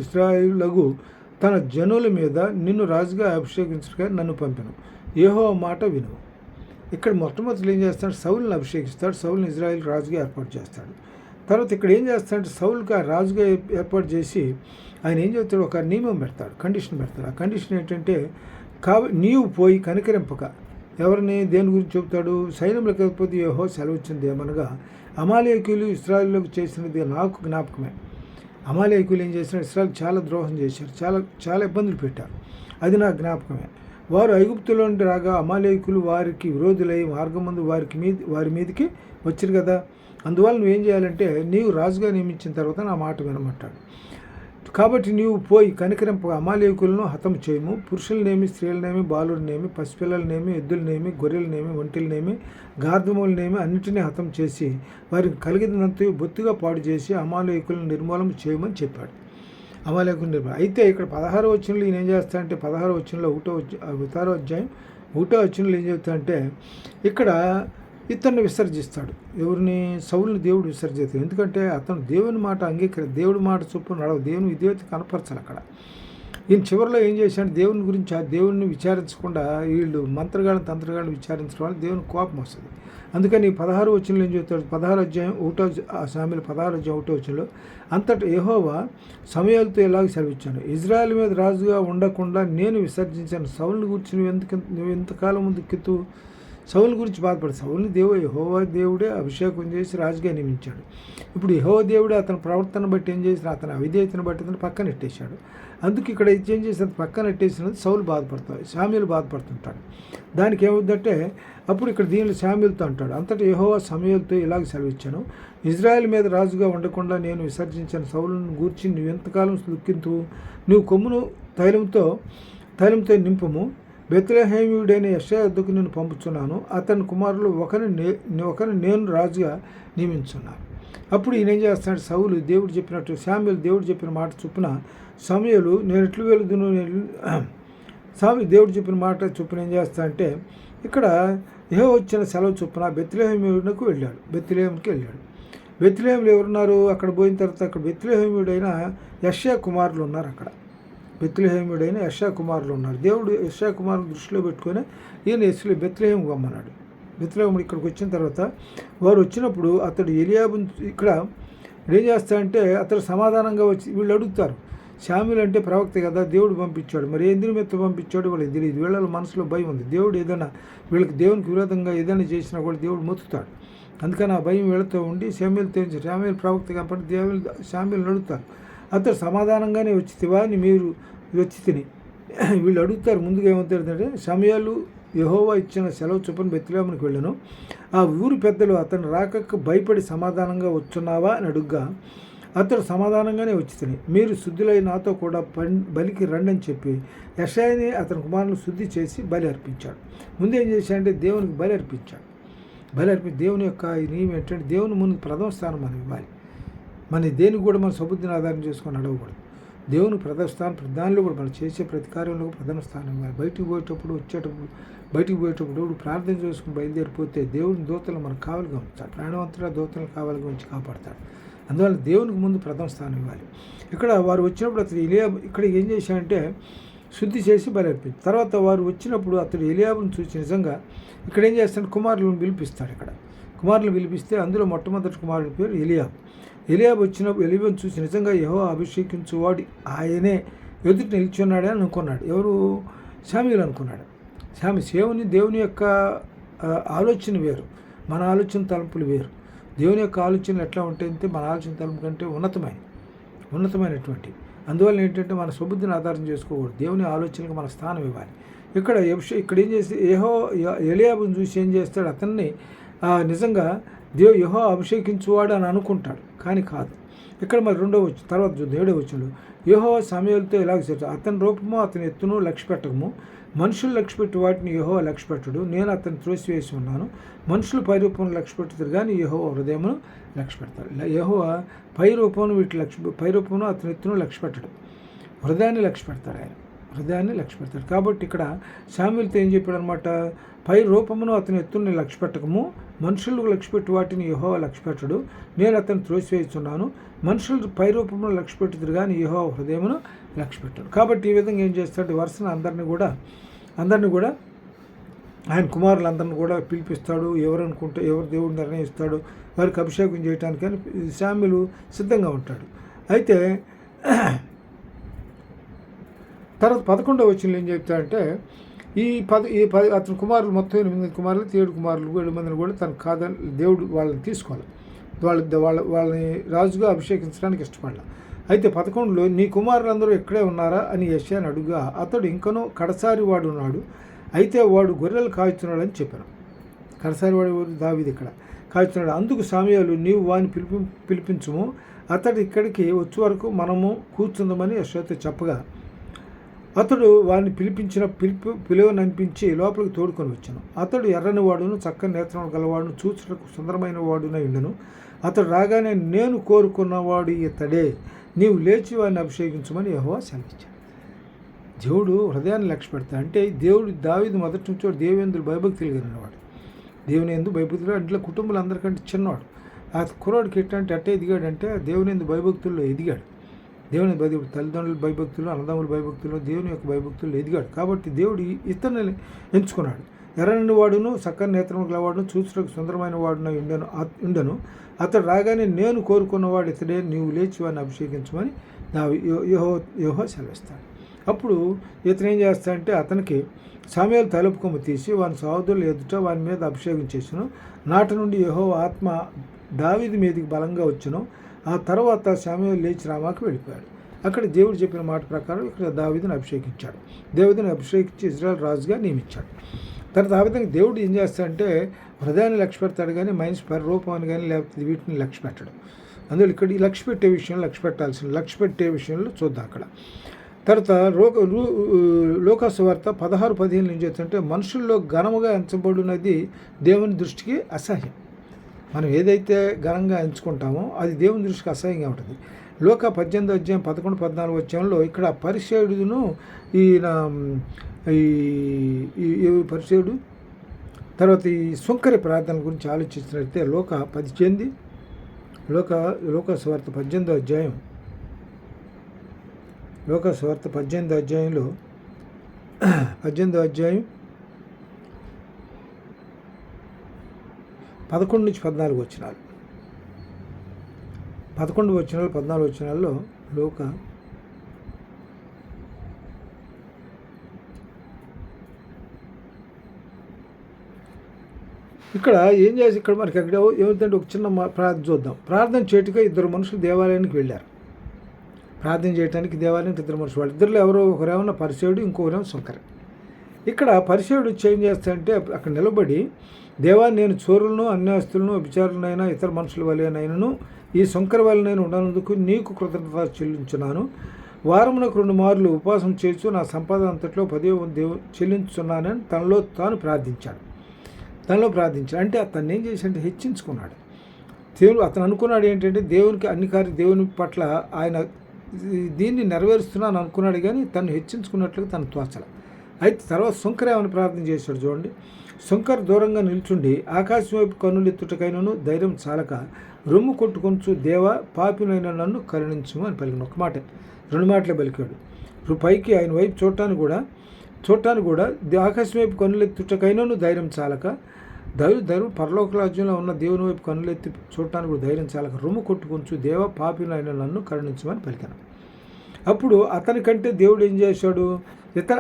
ఇశ్రాయేలుకు తన జనుల మీద నిన్ను రాజుగా అభిషేకించగా నన్ను పంపెను, యెహోవా మాట విను. ఇక్కడ మొట్టమొదటి ఏం చేస్తాడు? సౌలుని అభిషేకిస్తాడు, సౌలుని ఇశ్రాయేలు రాజుగా ఏర్పాటు చేస్తాడు. తర్వాత ఇక్కడ ఏం చేస్తాడంటే సౌలుగా రాజుగా ఏర్పాటు చేసి ఆయన ఏం చేస్తాడు? ఒక నియమం పెడతాడు, కండిషన్ పెడతాడు. ఆ కండిషన్ ఏంటంటే, నీవు పోయి కనికరింపక, ఎవరిని దేని గురించి చెబుతాడు? సైన్యంలోకి వెళ్ళిపోతే యెహోవా సెలవిచ్చింది ఏమనగా, అమాలేకీయులు ఇశ్రాయేలుకు చేసినది నాకు జ్ఞాపకమే. అమాలేకీయులు ఏం చేసినారు? ఇశ్రాయేలు చాలా ద్రోహం చేశారు, చాలా ఇబ్బందులు పెట్టారు, అది నాకు జ్ఞాపకమే. వారు ఐగుప్తులో నుండి రాగా అమాలేకీయులు వారికి విరోధులై మార్గమందు వారి మీదకి వచ్చారు కదా. అందువల్ల నువ్వేం చేయాలంటే, నీవు రాజుగా నియమించిన తర్వాత నా మాట వినమంటాడు. కాబట్టి నీవు పోయి కనికరింప అమాలేకులను హతం చేయము, పురుషులనేమి, స్త్రీలనేమి, బాలుడినేమి, పసిపిల్లలనేమి, ఎద్దులనేమి, గొర్రెలనేమి, ఒంటెలనేమి, గార్ధములనేమి అన్నిటినీ హతం చేసి వారికి కలిగినంత బొత్తుగా పాడు చేసి అమాలేకులను నిర్మూలన చేయమని చెప్పాడు. అమాలేకులను నిర్మూలన. అయితే ఇక్కడ 16వ వచనంలో ఈయన ఏం చేస్తాడంటే, 16వ వచనంలో 16వ అధ్యాయం 1వ వచనంలో ఏం చెప్తాడంటే, ఇక్కడ ఇతన్ని విసర్జిస్తాడు. ఎవరిని? సౌలుని దేవుడు విసర్జిస్తాడు. ఎందుకంటే అతను దేవుని మాట దేవుడి మాట చొప్పున నడవు, దేవుని విధేయత కనపరచాలి. అక్కడ ఈయన చివరిలో ఏం చేశాడు? దేవుని గురించి ఆ దేవుడిని విచారించకుండా వీళ్ళు మంత్రగాళ్ళని, తంత్రగాళ్ళని విచారించడం వల్ల దేవుని కోపం వస్తుంది. అందుకని 16వ వచనంలో ఏం చెప్తాడు? 16 అధ్యాయం 1వ సామెలు 16 అధ్యాయం 1వ వచనంలో, అంతటా యెహోవా సమూయేలుతో ఇలాగ సెలవిచ్చాను, ఇజ్రాయెల్ మీద రాజుగా ఉండకుండా నేను విసర్జించాను. సౌలుని గురించి నువ్వు ఎంతకాలం ముందు కెత్తు? సౌలు గురించి బాధపడు. సౌలుని యెహోవా దేవుడే అభిషేకం చేసి రాజుగా నియమించాడు. ఇప్పుడు యెహోవా దేవుడే అతని ప్రవర్తన బట్టి ఏం చేసిన, అతని అవిధేయతను బట్టి అతను పక్కన నెట్టేశాడు. అందుకు ఇక్కడ ఏం చేసిన, పక్కన నెట్టేసినది సౌలు బాధపడతాడు, శామ్యూలు బాధపడుతుంటాడు. దానికి ఏమవుతుందంటే, అప్పుడు ఇక్కడ దీనిలో శామ్యూలుతో అంటాడు, అంతటా యెహోవా సమూయేలుతో ఇలాగ సెలవిచ్చాను, ఇజ్రాయెల్ మీద రాజుగా ఉండకుండా నేను విసర్జించిన సౌలును గూర్చి నువ్వెంతకాలం దుఃఖింతువు? నువ్వు కొమ్మును తైలంతో నింపము, బెత్లెహేమీయుడైన యెషయా వద్దకు నేను పంపుతున్నాను, అతని కుమారులు ఒకరిని నేను రాజుగా నియమించున్నాను. అప్పుడు ఈయన ఏం చేస్తాడు? సౌలు దేవుడు చెప్పినట్టు, శామ్యూలు దేవుడు చెప్పిన మాట చొప్పున సమూయేలు నేను ఎట్లు వెళుదును, దేవుడు చెప్పిన మాట చొప్పున ఏం చేస్తా అంటే, ఇక్కడ యెహోవా వచ్చిన సెలవు చొప్పున బెత్లెహేమీయుడికి వెళ్ళాడు. బెత్లెహేములో ఎవరున్నారు? అక్కడ పోయిన తర్వాత అక్కడ బెత్లెహేమీయుడైన యెషయా కుమారులు ఉన్నారు. అక్కడ బెత్లెహేమీయుడైన యెషయా కుమారులు ఉన్నారు. దేవుడు యెషయా కుమారులు దృష్టిలో పెట్టుకొని ఈయన బెత్లెహేము రమ్మన్నాడు. బెత్లెహేముడు ఇక్కడికి వచ్చిన తర్వాత వారు వచ్చినప్పుడు అతడు ఎలియాబుని ఇక్కడ ఏం చేస్తాడంటే, అతడు సమాధానంగా వచ్చి వీళ్ళు అడుగుతారు, శామ్యూలు అంటే ప్రవక్త కదా, దేవుడు పంపించాడు, మరి ఎందుకు మెత్త పంపించాడు వాళ్ళకి తెలియదు. వీళ్ళ మనసులో భయం ఉంది. దేవుడు ఏదైనా వీళ్ళకి దేవునికి విరోధంగా ఏదైనా చేసినా కూడా దేవుడు మొత్తుతాడు. అందుకని ఆ భయం వీళ్ళతో ఉండి శామ్యూలు ప్రవక్త కాబట్టి శామ్యూలు అడుగుతారు. అతడు సమాధానంగానే వచ్చితివా అని మీరు వచ్చి తిని వీళ్ళు అడుగుతారు. ముందుగా ఏమవుతారంటే, సమూయేలు యెహోవా ఇచ్చిన సెలవు చొప్పున బెత్లెహేమునకు వెళ్ళాను, ఆ ఊరు పెద్దలు అతను రాకకు భయపడి సమాధానంగా వచ్చున్నావా అని అడుగ్గా, అతడు సమాధానంగానే వచ్చి తిని మీరు శుద్ధులై నాతో కూడా బలికి రండి అని చెప్పి యెషయాని అతని కుమారులను శుద్ధి చేసి బలి అర్పించాడు. ముందు ఏం చేశాడంటే, దేవునికి బలి అర్పించాడు. దేవుని యొక్క నియమం ఏంటంటే, దేవుని ముందు ప్రథమ స్థానం మనం ఇవ్వాలి. మన దేనికి కూడా మన సబుద్ధిని ఆధారం చేసుకొని అడగకూడదు. దేవుని ప్రథమ స్థానం, దానిలో కూడా మనం చేసే ప్రతి కార్యంలో ప్రథమ స్థానం ఇవ్వాలి. బయటికి పోయేటప్పుడు ప్రార్థన చేసుకుని బయలుదేరిపోతే దేవుని దూతలు మనకు కావాలిగా ఉంచుతాడు. ప్రాణవంతుల దూతలను కావాలిగా ఉంచి కాపాడతాడు. అందువల్ల దేవునికి ముందు ప్రథమ స్థానం ఇవ్వాలి. ఇక్కడ వారు వచ్చినప్పుడు అతడు ఇక్కడ ఏం చేశాడంటే, శుద్ధి చేసి బలి అర్పించాడు. తర్వాత వారు వచ్చినప్పుడు అతడు ఎలియాబును చూసి నిజంగా ఇక్కడ ఏం చేస్తాడు, కుమారులను పిలిపిస్తాడు. ఇక్కడ కుమారులను పిలిపిస్తే అందులో మొట్టమొదటి కుమారుడి పేరు ఎలియాబు. ఎలియాబును చూసి నిజంగా యెహోవా అభిషేకించువాడు ఆయనే ఎదుట నిల్చున్నాడని అనుకున్నాడు. ఎవరు? శామూయేలు అనుకున్నాడు. దేవుని యొక్క ఆలోచన వేరు, మన ఆలోచన తలంపులు వేరు. దేవుని యొక్క ఆలోచనలు ఎట్లా ఉంటాయంటే మన ఆలోచన తలంపు కంటే ఉన్నతమైనటువంటి. అందువల్ల ఏంటంటే మన సుబుద్ధిని ఆధారం చేసుకోకూడదు. దేవుని ఆలోచనకు మన స్థానం ఇవ్వాలి. ఇక్కడ ఏం చేసి ఎలియాబును చూసి ఏం చేస్తాడు? అతన్ని నిజంగా యెహోవా అభిషేకించువాడు అని అనుకుంటాడు, కానీ కాదు. ఇక్కడ మరి తర్వాత 7వ వచనంలో యెహోవా సమూయేలుతో ఇలాగ చెప్తాడు, అతని రూపము అతని ఎత్తును లక్ష్యపెట్టకము, మనుషులు లక్ష్యపెట్టి వాటిని యెహోవా లక్ష్యపెట్టడు. నేను అతన్ని త్రోసివేసి ఉన్నాను. మనుషులు పై రూపం లక్ష్యపెట్టుతారు కానీ యెహోవా హృదయమును లక్ష్యపెడతారు. యెహోవా పై రూపమును అతని ఎత్తును లక్ష్యపెట్టడు, హృదయాన్ని లక్ష్యపెడతాడు. ఆయన హృదయాన్ని లక్ష్యపెడతాడు. కాబట్టి ఇక్కడ శామూయేలుతో ఏం చెప్పాడు అనమాట? పై రూపమును అతని ఎత్తుని లక్ష్యపెట్టకము, మనుషులకు లక్ష్యపెట్టి వాటిని యెహోవా లక్ష్యపెట్టడు. నేను అతన్ని త్రోసివేస్తున్నాను. మనుషులు పై రూపమును లక్ష్యపెట్టుతారు కానీ యెహోవా హృదయమును లక్ష్యపెట్టాడు. కాబట్టి ఈ విధంగా ఏం చేస్తాడు? వరుసను అందరినీ కూడా ఆయన కుమారులందరినీ కూడా పిలిపిస్తాడు. ఎవరు దేవుడు నిర్ణయిస్తాడు వారికి అభిషేకం చేయడానికి అని శామూయేలు సిద్ధంగా ఉంటాడు. అయితే తర్వాత 11వ వచనంలో ఏం చెప్తాడంటే అతని కుమారులు మొత్తం 8 కుమారులు, 7 కుమారులు 7 మందిని కూడా తనకు కాదని దేవుడు వాళ్ళని తీసుకోవాలి. వాళ్ళని రాజుగా అభిషేకించడానికి ఇష్టపడాలి. అయితే 11లో నీ కుమారులందరూ ఇక్కడే ఉన్నారా అని యెషయాను అడుగుగా అతడు ఇంకనూ కడసారి వాడు ఉన్నాడు, అయితే వాడు గొర్రెలు కాయుతున్నాడు అని చెప్పాను. కడసారి వాడు దావీదు ఇక్కడ కాయుతున్నాడు. అందుకు సమూయేలు నీవు వాని పిలిపించుము, అతడు ఇక్కడికి వచ్చే వరకు మనము కూర్చుందామని యెషయాతో చెప్పగా అతడు వాడిని పిలువననిపించి లోపలికి తోడుకొని వచ్చాను. అతడు ఎర్రని వాడును, చక్కని నేత్రములు గలవాడును, చూచుటకు సుందరమైన వాడునై ఉండెను. అతడు రాగానే నేను కోరుకున్నవాడు ఇతడే, నీవు లేచి వాడిని అభిషేకించమని యెహోవా సెలవిచ్చాడు. దేవుడు హృదయాన్ని లక్ష్యపెడతాడు. అంటే దేవుడు దావీదు మొదటి నుంచి దేవుని భయభక్తులు కలిగినవాడు, దేవుని యందు భయభక్తులు. ఇంట్లో కుటుంబాలు అందరికంటే చిన్నవాడు. ఆ కుర్రాడికి ఎట్టే ఎదిగాడంటే దేవుని యందు భయభక్తుల్లో ఎదిగాడు. దేవుని తల్లిదండ్రుల భయభక్తులు, అన్నదమ్ముల భయభక్తులు, దేవుని యొక్క భయభక్తులు ఎదిగాడు. కాబట్టి దేవుడు ఇతన్ని ఎంచుకున్నాడు. ఎర్రని వాడును, చక్కని నేత్రము గలవాడును, చూచుటకు సుందరమైన వాడునై ఉండెను. అతడు రాగానే నేను కోరుకున్నవాడు ఇతడే, నీవు లేచి వాడిని అభిషేకించమని యెహోవా సెలవిస్తాడు. అప్పుడు ఇతను ఏం చేస్తాడంటే అతనికి సమూయేలు తలుపు కొమ్ము తీసి వాని సహోదరులు ఎదుట వాని మీద అభిషేకం చేసెను. నాటి నుండి యెహోవా ఆత్మ దావీదు మీదకి బలంగా వచ్చెను. ఆ తర్వాత సమూయేలు లేచి రామాకు వెళ్ళిపోయాడు. అక్కడ దేవుడు చెప్పిన మాట ప్రకారం ఇక్కడ దావీదుని అభిషేకించాడు. దావీదుని అభిషేకించి ఇజ్రాయెల్ రాజుగా నియమించాడు. తర్వాత ఆ విధంగా దేవుడు ఏం చేస్తాడంటే హృదయాన్ని లక్ష్య పెడతాడు కానీ మనిషి రూపాన్ని కానీ లేకపోతే వీటిని లక్ష్య పెట్టడం. అందువల్ల ఇక్కడ ఈ లక్ష్య పెట్టే విషయంలో చూద్దాం. అక్కడ తర్వాత లోకాసువార్త 16:15 నుంచి చేస్తుంటే మనుషుల్లో ఘనముగా ఎంచబడినది దేవుని దృష్టికి అసహ్యం. మనం ఏదైతే ఘనంగా ఎంచుకుంటామో అది దేవుని దృష్టికి అసహ్యంగా ఉంటుంది. లోక 18:11-14 వచ్చంలో ఇక్కడ పరిసేయుడును ఈ పరిసేయుడు తర్వాత ఈ సుంకరి ప్రార్థన గురించి ఆలోచించినట్లయితే లోకసువార్త 18వ అధ్యాయం లోకసువార్త 18వ అధ్యాయంలో 18వ అధ్యాయం 11 నుంచి 14 వచనాలు 11 వచనాలు 14 వచనాల్లో ఇక్కడ ఏం చేసి ఇక్కడ మనకి అక్కడ ఏమిటంటే ఒక చిన్న ప్రార్థన చూద్దాం. ప్రార్థన చేయటగా 2 మనుషులు దేవాలయానికి వెళ్ళారు. ప్రార్థన చేయడానికి దేవాలయానికి 2 మనుషులు. వాళ్ళిద్దరిలో ఒకరేమన్నా పరిసేయుడు, ఇంకొకరేమో సుంకరి. ఇక్కడ పరిసేయుడు ఏం చేస్తాడంటే అక్కడ నిలబడి దేవా నేను చోరులను అన్యాస్తులను విచారులనైనా ఇతర మనుషుల వలెనైనను ఈ సుంకరి వలనైనా ఉండనందుకు నీకు కృతజ్ఞత చెల్లించున్నాను. వారమునకు 2 మార్లు ఉపవాసం చేస్తూ నా సంపాదన అంతట్లో 10 చెల్లించున్నానని తనలో తాను ప్రార్థించాడు. అంటే అతన్ని ఏం చేశాడంటే హెచ్చించుకున్నాడు. అతను అనుకున్నాడు ఏంటంటే దేవుని పట్ల ఆయన దీన్ని నెరవేరుస్తున్నాను అనుకున్నాడు, కానీ తను హెచ్చించుకున్నట్లుగా తను తోచల. అయితే తర్వాత సుంకర ఏమని ప్రార్థన చేశాడు చూడండి. సుంకర దూరంగా నిల్చుండి ఆకాశం వైపు కన్నులెత్తుటకైనను ధైర్యం చాలక రొమ్ము కొట్టుకొంచు దేవా పాపినైన నన్ను కరుణించుము అని పలికిన. 2 మాటలే పలికాడు. పైకి ఆయన వైపు చూడటానికి కూడా ఆకాశం వైపు కన్నులెత్తుటకైనను ధైర్యం చాలక ధైర్యం పరలోక రాజ్యంలో ఉన్న దేవుని వైపు కన్నులెత్తి చూడటానికి కూడా ధైర్యం చాలక రొమ్ము కొట్టుకొంచు దేవ పాపినైన నన్ను కరుణించమని పలికాను. అప్పుడు అతనికంటే దేవుడు ఏం చేశాడు,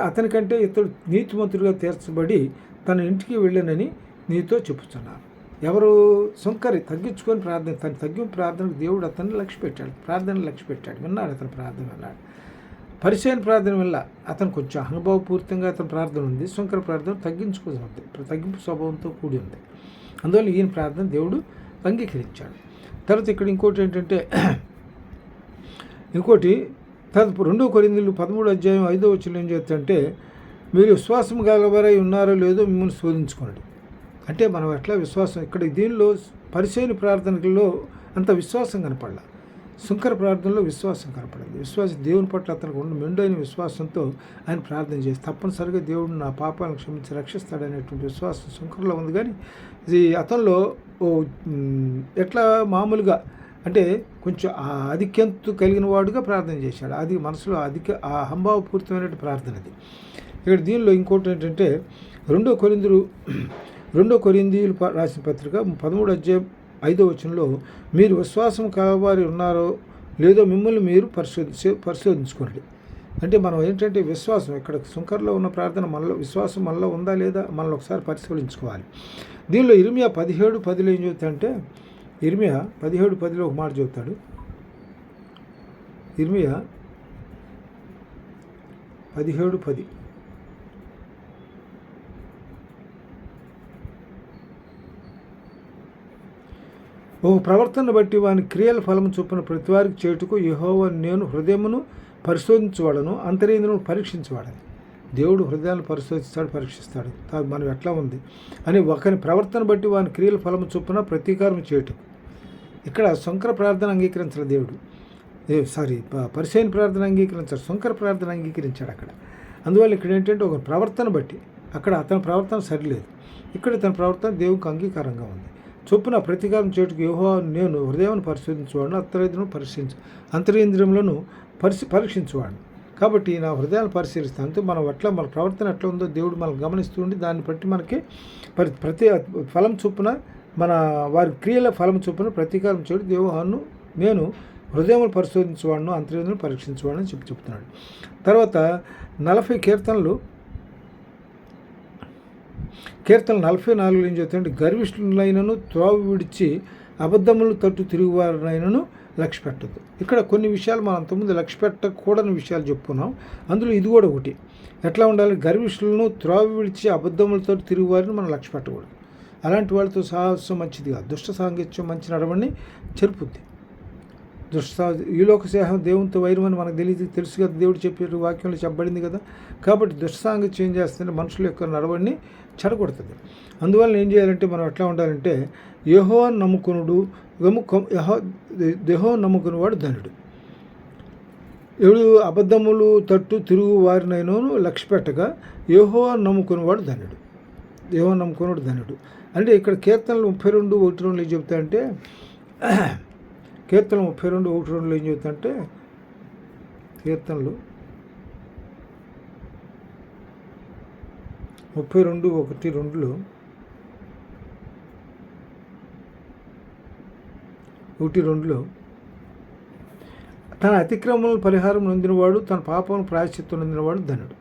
అతనికంటే ఇతడు నీతిమంతుడిగా తీర్చబడి తన ఇంటికి వెళ్ళనని నీతో చెప్పుతున్నాను. ఎవరు? సుంకరి తగ్గించుకొని ప్రార్థన, తన తగ్గింపు ప్రార్థనకు దేవుడు అతన్ని లక్ష్య పెట్టాడు. విన్నాడు, అతని ప్రార్థన విన్నాడు. పరిచయన ప్రార్థన వల్ల అతను కొంచెం అనుభవపూరితంగా అతని ప్రార్థన ఉంది. సుంకర ప్రార్థన తగ్గించుకోవాలి, తగ్గింపు స్వభావంతో కూడి ఉంది. అందువల్ల ఈయన ప్రార్థన దేవుడు అంగీకరించాడు. తర్వాత ఇక్కడ ఇంకోటి ఏంటంటే, తర్వాత 2 కొరింథీయులు 13:5 ఏం చేస్తుంటే, మీరు విశ్వాసం గలవారై ఉన్నారో లేదో మిమ్మల్ని శోధించుకోండి. అంటే మనం ఎట్లా విశ్వాసం, ఇక్కడ దీనిలో పరిచయన ప్రార్థనలో అంత విశ్వాసం కనపడాల, సుంకర ప్రార్థనలో విశ్వాసం కనపడింది. దేవుని పట్ల అతనికి ఉన్న మెండైన విశ్వాసంతో ఆయన ప్రార్థన చేసి తప్పనిసరిగా దేవుడు నా పాపాలను క్షమించి రక్షిస్తాడనేటువంటి విశ్వాసం సుంకరలో ఉంది. కానీ ఇది అతనిలో ఎట్లా మామూలుగా అంటే కొంచెం ఆధిక్యంతో కలిగిన వాడుగా ప్రార్థన చేశాడు. అది మనసులో అహంభావపూరితమైన ప్రార్థన అది. ఇక్కడ దీనిలో ఇంకోటి ఏంటంటే 2 కొరింథీయులు రాసిన పత్రిక 13:5 మీరు విశ్వాసం కలవారి ఉన్నారో లేదో మిమ్మల్ని మీరు పరిశోధించుకోండి. అంటే మనం ఏంటంటే విశ్వాసం, ఇక్కడ సుంకర్లో ఉన్న ప్రార్థన మనలో విశ్వాసం మనలో ఉందా లేదా మనల్ని ఒకసారి పరిశీలించుకోవాలి. దీనిలో ఇర్మియా 17:10 ఏం చెబుతాడంటే, ఇర్మియా 17:10 ఒక మాట చెబుతాడు. ఇర్మియా 17:10 ఓ ప్రవర్తన బట్టి వాని క్రియల ఫలము చొప్పున ప్రతివారికి చేటుకు యెహోవా నేను హృదయమును పరిశోధించువాడను, అంతరేంద్రులను పరీక్షించువాడని. దేవుడు హృదయాన్ని పరీక్షిస్తాడు మనం ఎట్లా ఉంది అని. ఒకని ప్రవర్తన బట్టి వాని క్రియల ఫలము చొప్పున ప్రతీకారం చేయటం. ఇక్కడ సుంకర ప్రార్థన అంగీకరించాడు దేవుడు, పరిచయన ప్రార్థన అంగీకరించాడు, సుంకర ప్రార్థన అంగీకరించాడు అక్కడ. అందువల్ల ఇక్కడ ఏంటంటే ఒక ప్రవర్తన బట్టి, అక్కడ అతని ప్రవర్తన సరిలేదు, ఇక్కడ తన ప్రవర్తన దేవునికి అంగీకారంగా ఉంది. చొప్పున ప్రతీకారం చేటుకు యెహోవా నేను హృదయాన్ని పరిశోధించువాడు, అంతరేంద్రియములను పరీక్షించువాడు. కాబట్టి నా హృదయాన్ని పరిశీలిస్తాను. అంటే మన ప్రవర్తన ఎట్లా ఉందో దేవుడు మనం గమనిస్తూ ఉండి దాన్ని బట్టి మనకి ప్రతి ఫలం చొప్పున వారి క్రియల ఫలం చొప్పున ప్రతీకారం చేయడు యెహోవాను నేను హృదయములు పరిశోధించేవాడును, అంతరేంద్రులను పరీక్షించేవాడని చెప్తున్నాడు. తర్వాత 40 కీర్తనలు 44 ఏం చెప్తాడంటే, గర్విష్ఠులైనను త్రోవ విడిచి అబద్ధములు తట్టు తిరుగువారినైనను లక్ష్య పెట్టద్దు. ఇక్కడ కొన్ని విషయాలు మనం అంతకుముందు లక్ష్య పెట్టకూడని విషయాలు చెప్పుకున్నాం. అందులో ఇది కూడా ఒకటి. ఎట్లా ఉండాలి? గర్విష్ఠులను త్రోవ విడిచి అబద్ధములతో తిరుగువారిని మనం లక్ష్య పెట్టకూడదు. అలాంటి వాళ్ళతో సాహసం మంచిది కాదు. దుష్ట సాంగత్యం మంచి నడవడిని చెరుపుద్ది. ఈ లోక స్నేహం దేవునితో వైరం అని మనకు తెలుసు కదా, దేవుడు చెప్పే వాక్యంలో చెప్పబడింది కదా. కాబట్టి దుష్ట సాంగత్యం ఏం చేస్తుంటే మనుషుల యొక్క నడవడిని చెడగొడుతుంది. అందువల్ల ఏం చేయాలంటే మనం ఎట్లా ఉండాలంటే, యెహోవాను నమ్ముకునేవాడు ధనుడు. ఎవడు అబద్ధములు తట్టు తిరుగు వారినైనా లక్ష్య పెట్టగా యెహోవాను నమ్ముకునేవాడు ధనుడు. అంటే ఇక్కడ కీర్తనలు 32:1-2 ఏం చెప్తాయంటే, కీర్తనలు 32:1-2 ఏం చెప్తాయంటే, కీర్తనలు 32:1-2 తన అతిక్రమములను పరిహారం నొందినవాడు, తన పాపమును ప్రాయశ్చిత్తం నొందినవాడు ధనుడు.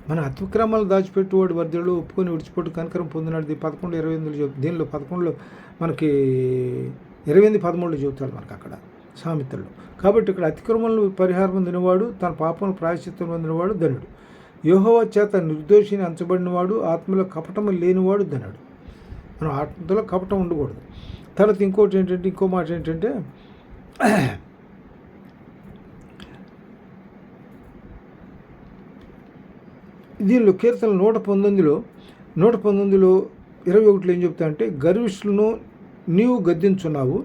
మన అతిక్రమాలు దాచిపెట్టువాడు వర్ధుడు, ఒప్పుకొని విడిచిపెట్టు కనికరం పొందినాడు. 11:28 చెబుతుంది. దీనిలో 11 మనకి 28:13 చెబుతాడు మనకు అక్కడ సామెతల్లో. కాబట్టి ఇక్కడ అతిక్రమములను పరిహారం పొందినవాడు, తన పాపమును ప్రాయశ్చిత్తం పొందినవాడు ధనుడు. యెహోవా చేత నిర్దోషిని అంచబడినవాడు, ఆత్మలో కపటము లేనివాడు ధనుడు. మనం ఆత్మలో కపటం ఉండకూడదు. తర్వాత ఇంకో మాట ఏంటంటే, దీనిలో కీర్తన 119:21 ఏం చెప్తా అంటే, గర్విష్ఠులను నీవు గద్దించున్నావు,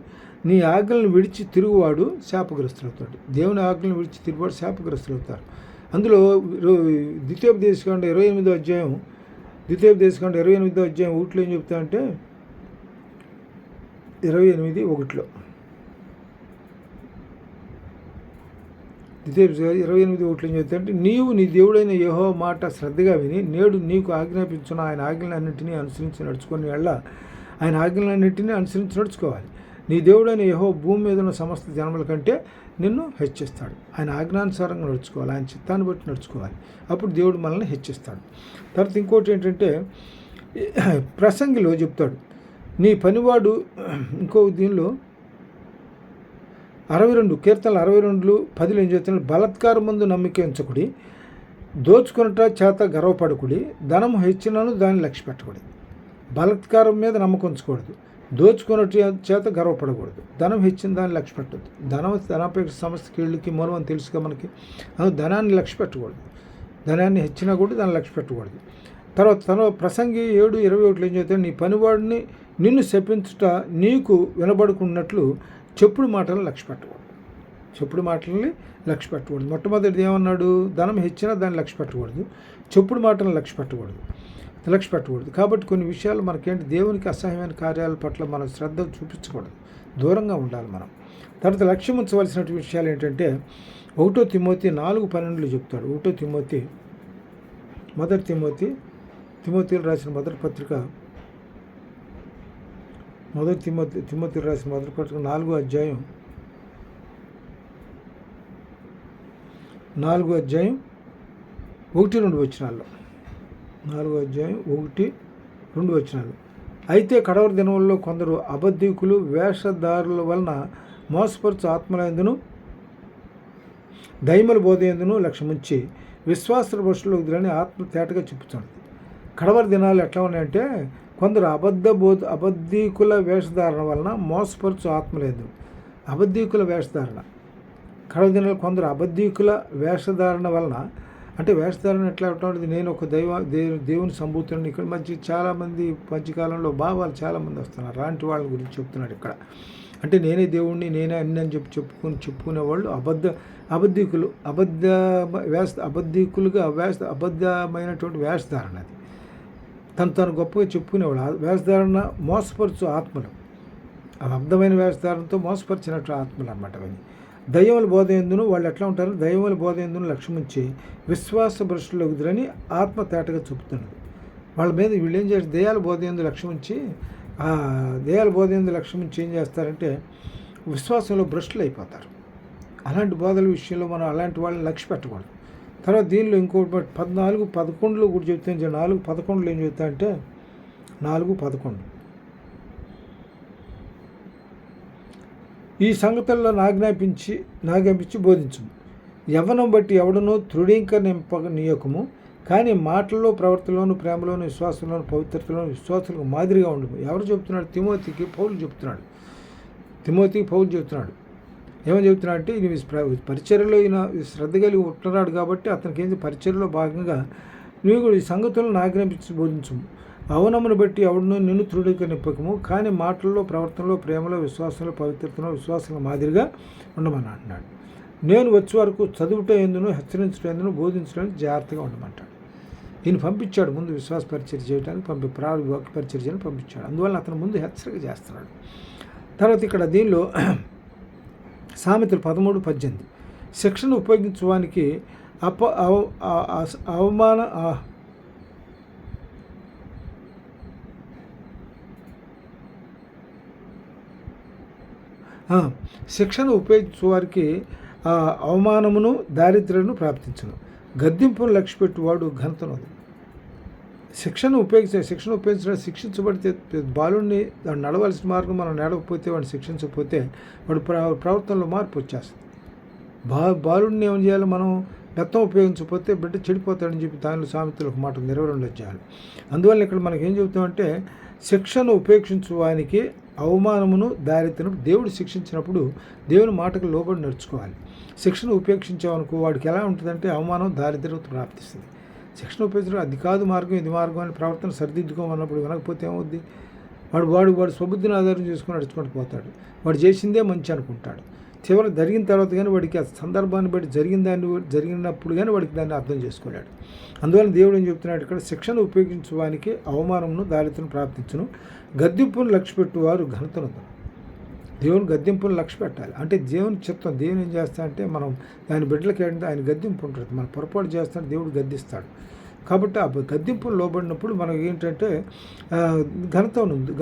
నీ ఆజ్ఞలను విడిచి తిరుగువాడు శాపగ్రస్తులవుతాడు. దేవుని ఆజ్ఞలను విడిచి తిరుగువాడు శాపగ్రస్తులవుతారు. అందులో ద్వితీయోపదేశకాండ 28వ అధ్యాయం 1 ఏం చెప్తా అంటే, 28:1 ద్వితీయ 28:1 ఏం చెప్తారంటే, నీవు నీ దేవుడైన యెహోవా మాట శ్రద్ధగా విని నేడు నీకు ఆజ్ఞాపించిన ఆయన ఆజ్ఞలన్నింటినీ అనుసరించి నడుచుకుని ఆయన ఆజ్ఞలన్నింటినీ అనుసరించి నడుచుకోవాలి. నీ దేవుడైన యెహోవా భూమి మీద ఉన్న సమస్త జనముల కంటే నిన్ను హెచ్చిస్తాడు. ఆయన ఆజ్ఞానుసారంగా నడుచుకోవాలి, ఆయన చిత్తాన్ని బట్టి నడుచుకోవాలి. అప్పుడు దేవుడు మనల్ని హెచ్చిస్తాడు. తర్వాత ఇంకోటి ఏంటంటే, ప్రసంగిలో చెప్తాడు, నీ పనివాడు ఇంకో దీనిలో 62 కీర్తనలు 62:10 ఏం చెప్తున్నాడు, బలాత్కారం ముందు నమ్మిక ఉంచకుడి, దోచుకొనుట చేత గర్వపడకుడి, ధనము హెచ్చినను దాన్ని లక్ష్య పెట్టకూడదు. బలాత్కారం మీద నమ్మకం ఉంచకూడదు, దోచుకొనుట చేత గర్వపడకూడదు, ధనం హెచ్చిన దాన్ని లక్ష్య పెట్టద్దు. ధనాపేక్ష సమస్త కీళ్ళకి మూలం అని తెలుసుగా మనకి. ధనాన్ని లక్ష్య పెట్టకూడదు, ధనాన్ని హెచ్చినా కూడా దాన్ని లక్ష్య పెట్టకూడదు. తర్వాత ప్రసంగి 7:21 ఏం చెప్తాడు, నీ పనివాడిని నిన్ను శపించుట నీకు వినబడుకున్నట్లు చెప్పుడు మాటలను లక్ష్య పెట్టకూడదు. చెప్పుడు మాటలని లక్ష్య పెట్టకూడదు. మొట్టమొదటిది ఏమన్నాడు, ధనం హెచ్చినా దాన్ని లక్ష్య పెట్టకూడదు, చెప్పుడు మాటలను లక్ష్య పెట్టకూడదు. కాబట్టి కొన్ని విషయాలు మనకేంటి, దేవునికి అసహ్యమైన కార్యాల పట్ల మనం శ్రద్ధ చూపించకూడదు, దూరంగా ఉండాలి మనం. తర్వాత లక్ష్యం ఉంచవలసిన విషయాలు ఏంటంటే, 1 తిమోతి 4:12 చెప్తాడు. 1 తిమోతి తిమోతిలో రాసిన మొదటి పత్రిక 4వ అధ్యాయం 1-2 వచనాల్లో 4వ అధ్యాయం 1-2 వచనాలు. అయితే కడవరి దినములలో కొందరు అబద్ధికులు వేషధారుల వలన మోసపరచు ఆత్మలందును దైమల బోధయందును లక్ష్యముంచి విశ్వాస భ్రష్టులకు ఎదురని ఆత్మ తేటగా చెప్పుతుంది. కడవరి దినాలు ఎట్లా ఉన్నాయంటే, కొందరు అబద్ధీకుల వేషధారణ వలన మోసపరచు ఆత్మలేదు. అబద్ధీకుల వేషధారణ కడవరి దినాలు కొందరు అబద్ధీకుల వేషధారణ వలన, అంటే వేషధారణ ఎట్లా ఉంటుంది, నేను ఒక దేవుని సంభూతుని. ఇక్కడ చాలామంది మధ్యకాలంలో భావాలు చాలామంది వస్తున్నారు, అలాంటి వాళ్ళ గురించి చెప్తున్నాడు ఇక్కడ. అంటే నేనే దేవుణ్ణి, నేనే అన్ని అని చెప్పుకునేవాళ్ళు అబద్ధీకులు, అబద్ధీకులుగా అబద్ధమైనటువంటి వేషధారణ. అది తను గొప్పగా చెప్పుకునేవాళ్ళు. వేషధారణ మోసపరచు ఆత్మలు, అబద్ధమైన వేషధారణతో మోసపరిచినట్టు ఆత్మలు అన్నమాట అవన్నీ. దయ్యముల బోధ ఎందును వాళ్ళు ఎట్లా ఉంటారు, దయ్యముల బోధ ఎందును లక్ష్యముంచి విశ్వాస భ్రష్టులకు ఎదురని ఆత్మ తేటగా చూపుతున్నది. వాళ్ళ మీద వీళ్ళు ఏం చేస్తారు, దయ్యాల బోధ ఎందు లక్ష్యముంచి ఏం చేస్తారంటే విశ్వాసంలో భ్రష్టులు అయిపోతారు. అలాంటి బోధల విషయంలో మనం అలాంటి వాళ్ళని లక్ష్య పెట్టకూడదు. తర్వాత దీనిలో ఇంకోటి 14:11 కూడా చెప్తే 4:11 ఏం చెప్తా అంటే 4:11 ఈ సంగతుల్లో నాజ్ఞాపించి బోధించుము. యవ్వనం బట్టి ఎవడనూ తృఢీకరింపనీయకము, కానీ మాటల్లో, ప్రవర్తనలోను, ప్రేమలోను, విశ్వాసంలోను, పవిత్రతలోను విశ్వాసులకు మాదిరిగా ఉండము. ఎవరు చెప్తున్నాడు, తిమోతికి పౌలు చెప్తున్నాడు. ఏమని చెప్తున్నాడు అంటే, ఈయన పరిచర్యలో ఈయన శ్రద్ధ కలిగి ఉంటున్నాడు కాబట్టి అతనికి ఏంటి, పరిచర్యలో భాగంగా నువ్వు కూడా ఈ సంగతులను ఆజ్ఞాపించి బోధించము. అవనమును బట్టి ఎవడనూ నిన్ను తృఢీకరింపకము, కానీ మాటల్లో, ప్రవర్తనలో, ప్రేమలో, విశ్వాసంలో, పవిత్రతలో విశ్వాసంలో మాదిరిగా ఉండమని అంటున్నాడు. నేను వచ్చే వరకు చదువుట ఎందును, హెచ్చరించడం ఎందును, బోధించడానికి జాగ్రత్తగా ఉండమంటాడు. ఈయన పంపించాడు ముందు విశ్వాస పరిచర్య చేయడానికి, వాక్య పరిచర్య చేయడానికి పంపించాడు. అందువల్ల అతను ముందు హెచ్చరిక చేస్తున్నాడు. తర్వాత ఇక్కడ దీనిలో సామెతలు 13:18 శిక్షను ఉపయోగించడానికి శిక్షను ఉపయోగించే వారికి అవమానమును, దారిద్ర్యను ప్రాప్తించును. గద్దింపును లక్ష్యపెట్టువాడు ఘనతనదు. శిక్షను ఉపయోగించడం, శిక్షించబడితే బాలుడిని నడవలసిన మార్గం మనం నడవకపోతే, వాడిని శిక్షించకపోతే వాడు ప్రవర్తనలో మార్పు వచ్చేస్తుంది. బాలుడిని ఏం చేయాలి, మనం బెత్తం ఉపయోగించకపోతే బిడ్డ చెడిపోతాడని చెప్పి దానిలో సామెతలు ఒక మాట 22 అధ్యాయాలు. అందువల్ల ఇక్కడ మనకి ఏం చెబుతామంటే, శిక్షను ఉపేక్షించడానికి అవమానమును, దారిద్ర్యను దేవుడు శిక్షించినప్పుడు దేవుని మాటకు లోబడి నడుచుకోవాలి. శిక్షను ఉపేక్షించామనుకో వాడికి ఎలా ఉంటుందంటే అవమానం, దారిద్ర్యం ప్రాప్తిస్తుంది. శిక్షణ ఉపేక్షించడం అది కాదు మార్గం, ఇది మార్గం అని ప్రవర్తన సరిదిద్దుకోమన్నప్పుడు వినకపోతే ఏమవుద్ది, వాడు స్వబుద్ధిని ఆధారం చేసుకుని నడుచుకుంటూ పోతాడు. వాడు చేసిందే మంచి అనుకుంటాడు. చివరి జరిగిన తర్వాత కానీ వాడికి ఆ సందర్భాన్ని బట్టి జరిగినప్పుడు కానీ వాడికి దాన్ని అర్థం చేసుకోలేడు. అందువల్ల దేవుడు ఏం చెప్తున్నాడు ఇక్కడ, శిక్షను ఉపయోగించడానికి అవమానమును, దారిద్ర్యం ప్రాప్తించును, గద్దింపును లక్ష్యపెట్టువారు ఘనతను. దేవుని గద్దింపుని లక్ష్య పెట్టాలి. అంటే దేవుని చిత్తం. దేవుని ఏం చేస్తాడంటే మనం ఆయన బిడ్డలకి ఏంటంటే ఆయన గద్దింపు ఉంటుంది. మనం పొరపాటు చేస్తాడు దేవుడు గద్దిస్తాడు. కాబట్టి ఆ గద్దింపులు లోబడినప్పుడు మనకు ఏంటంటే ఘనత ఉంది.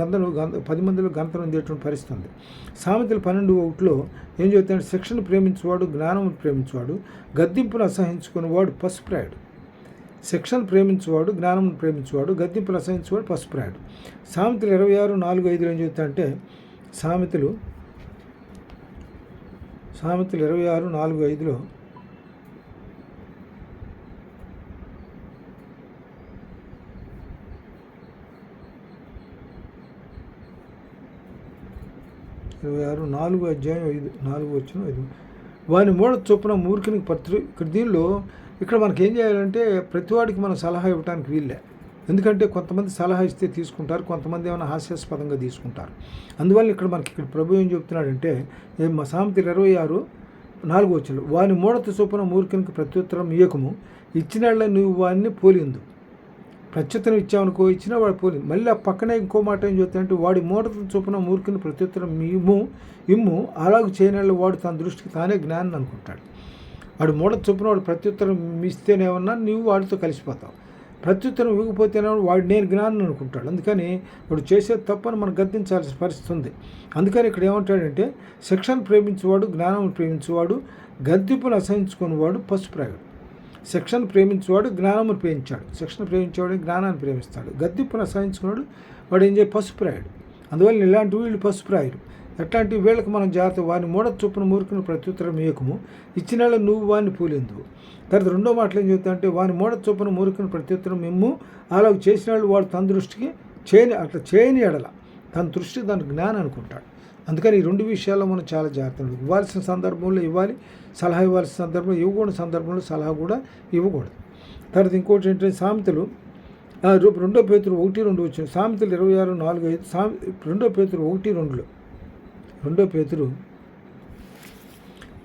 10 మందిలో ఘనత ఉండేటువంటి పరిస్థితి ఉంది. సామెతలు 12:1 ఏం చెబుతాడు? శిక్షను ప్రేమించేవాడు జ్ఞానమును ప్రేమించేవాడు, గద్దింపును అసహించుకునేవాడు పశుప్రాయుడు. శిక్షను ప్రేమించేవాడు జ్ఞానమును ప్రేమించేవాడు, గద్దింపును అసహించేవాడు పశుప్రాయుడు. సామెతలు 26:4-5 ఏం చెబుతాడంటే సామెతలు 26:4-5 4:5 వాని మూడ చొప్పున మూర్ఖునికి ఇక్కడ దీనిలో ఇక్కడ మనకి ఏం చేయాలంటే ప్రతివాడికి మనం సలహా ఇవ్వడానికి వీల్లే. ఎందుకంటే కొంతమంది సలహా ఇస్తే తీసుకుంటారు, కొంతమంది ఏమైనా హాస్యాస్పదంగా తీసుకుంటారు. అందువల్ల ఇక్కడ ప్రభు ఏం చెప్తున్నాడంటే సామెతలు 26:4 వాని మూడత చొప్పున మూర్ఖునికి ప్రత్యుత్తరం ఇయ్యకము, ఇచ్చినళ్ళ నువ్వు వాడిని పోలిందు. ప్రత్యుత్తరం ఇచ్చామనుకో, ఇచ్చినా వాడు పోలింది. మళ్ళీ ఆ పక్కనే ఇంకో మాట ఏం చెప్తాడంటే వాడి మూడత చొప్పున మూర్ఖుని ప్రత్యుత్తరం ఇమ్ము అలాగ చేయనళ్ళు వాడు తన దృష్టికి తానే జ్ఞానం అనుకుంటాడు. వాడు మూడత చొప్పున వాడు ప్రత్యుత్తరం ఇస్తేనేమన్నా నువ్వు వాడితో కలిసిపోతావు, ప్రత్యుత్తరం ఇవ్వకపోతేనేమో వాడు నేను జ్ఞానం అనుకుంటాడు. అందుకని వాడు చేసేది తప్పని మనం గద్దించాల్సిన పరిస్థితి ఉంది. అందుకని ఇక్కడ ఏమంటాడంటే శిక్షను ప్రేమించేవాడు జ్ఞానం ప్రేమించేవాడు, గద్దింపును అసహించుకునేవాడు పశుప్రాయుడు. శిక్షను ప్రేమించేవాడు జ్ఞానమును ప్రేమించాడు, శిక్షను ప్రేమించేవాడు జ్ఞానాన్ని ప్రేమిస్తాడు, గద్దింపును అసహించుకున్నాడు వాడు ఏం చేయ పశుప్రాయుడు. అందువల్ల ఇలాంటి వీళ్ళు పశుప్రాయుడు. ఎట్లాంటి వీళ్ళకి మనం జాగ్రత్త. వాని మూడ చొప్పున మూర్ఖుని ప్రత్యుత్తరం ఇయ్యకము, ఇచ్చిన నువ్వు వాడిని పూలేందువు. తర్వాత రెండో మాటలు ఏం చెబుతాయంటే వాని మూడ చొప్పున మూర్ఖుని ప్రత్యుత్తరం ఇమ్ము అలాగ చేసిన వాళ్ళు వాడు తన దృష్టికి అట్లా చేయని ఎడల తన దృష్టికి దాని జ్ఞానం అనుకుంటాడు. అందుకని ఈ రెండు విషయాల్లో మనం చాలా జాగ్రత్తగా ఇవ్వాల్సిన సందర్భంలో ఇవ్వాలి, సలహా ఇవ్వాల్సిన సందర్భంలో ఇవ్వకూడని సందర్భంలో సలహా కూడా ఇవ్వకూడదు. తర్వాత ఇంకోటి ఏంటంటే సామెతలు 2 పేతురు 1-2 వచ్చింది. సామెతలు 26:4-5 2 పేతురు 1-2 2 పేతురు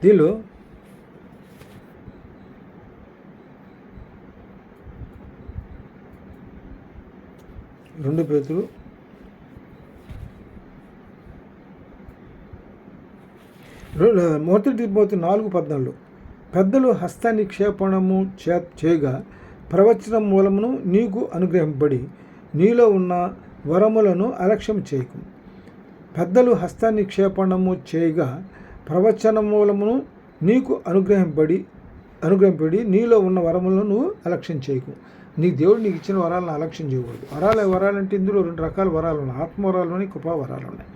దీనిలో 2 పేతురు మొదటి 4:14 పెద్దలు హస్త నిక్షేపణము చేయగా ప్రవచనం మూలమును నీకు అనుగ్రహింపబడి నీలో ఉన్న వరములను అలక్ష్యం చేయకు. పెద్దలు హస్త నిక్షేపణము చేయగా ప్రవచన మూలమును నీకు అనుగ్రహింపబడి నీలో ఉన్న వరములను నువ్వు అలక్ష్యం చేయకు. నీ దేవుడు నీకు ఇచ్చిన వరాలను అలక్ష్యం చేయకూడదు. వరాలంటే ఇందులో 2 రకాల వరాలు ఉన్నాయి. ఆత్మవరాలు ఉన్నాయి, కృపావరాలు ఉన్నాయి.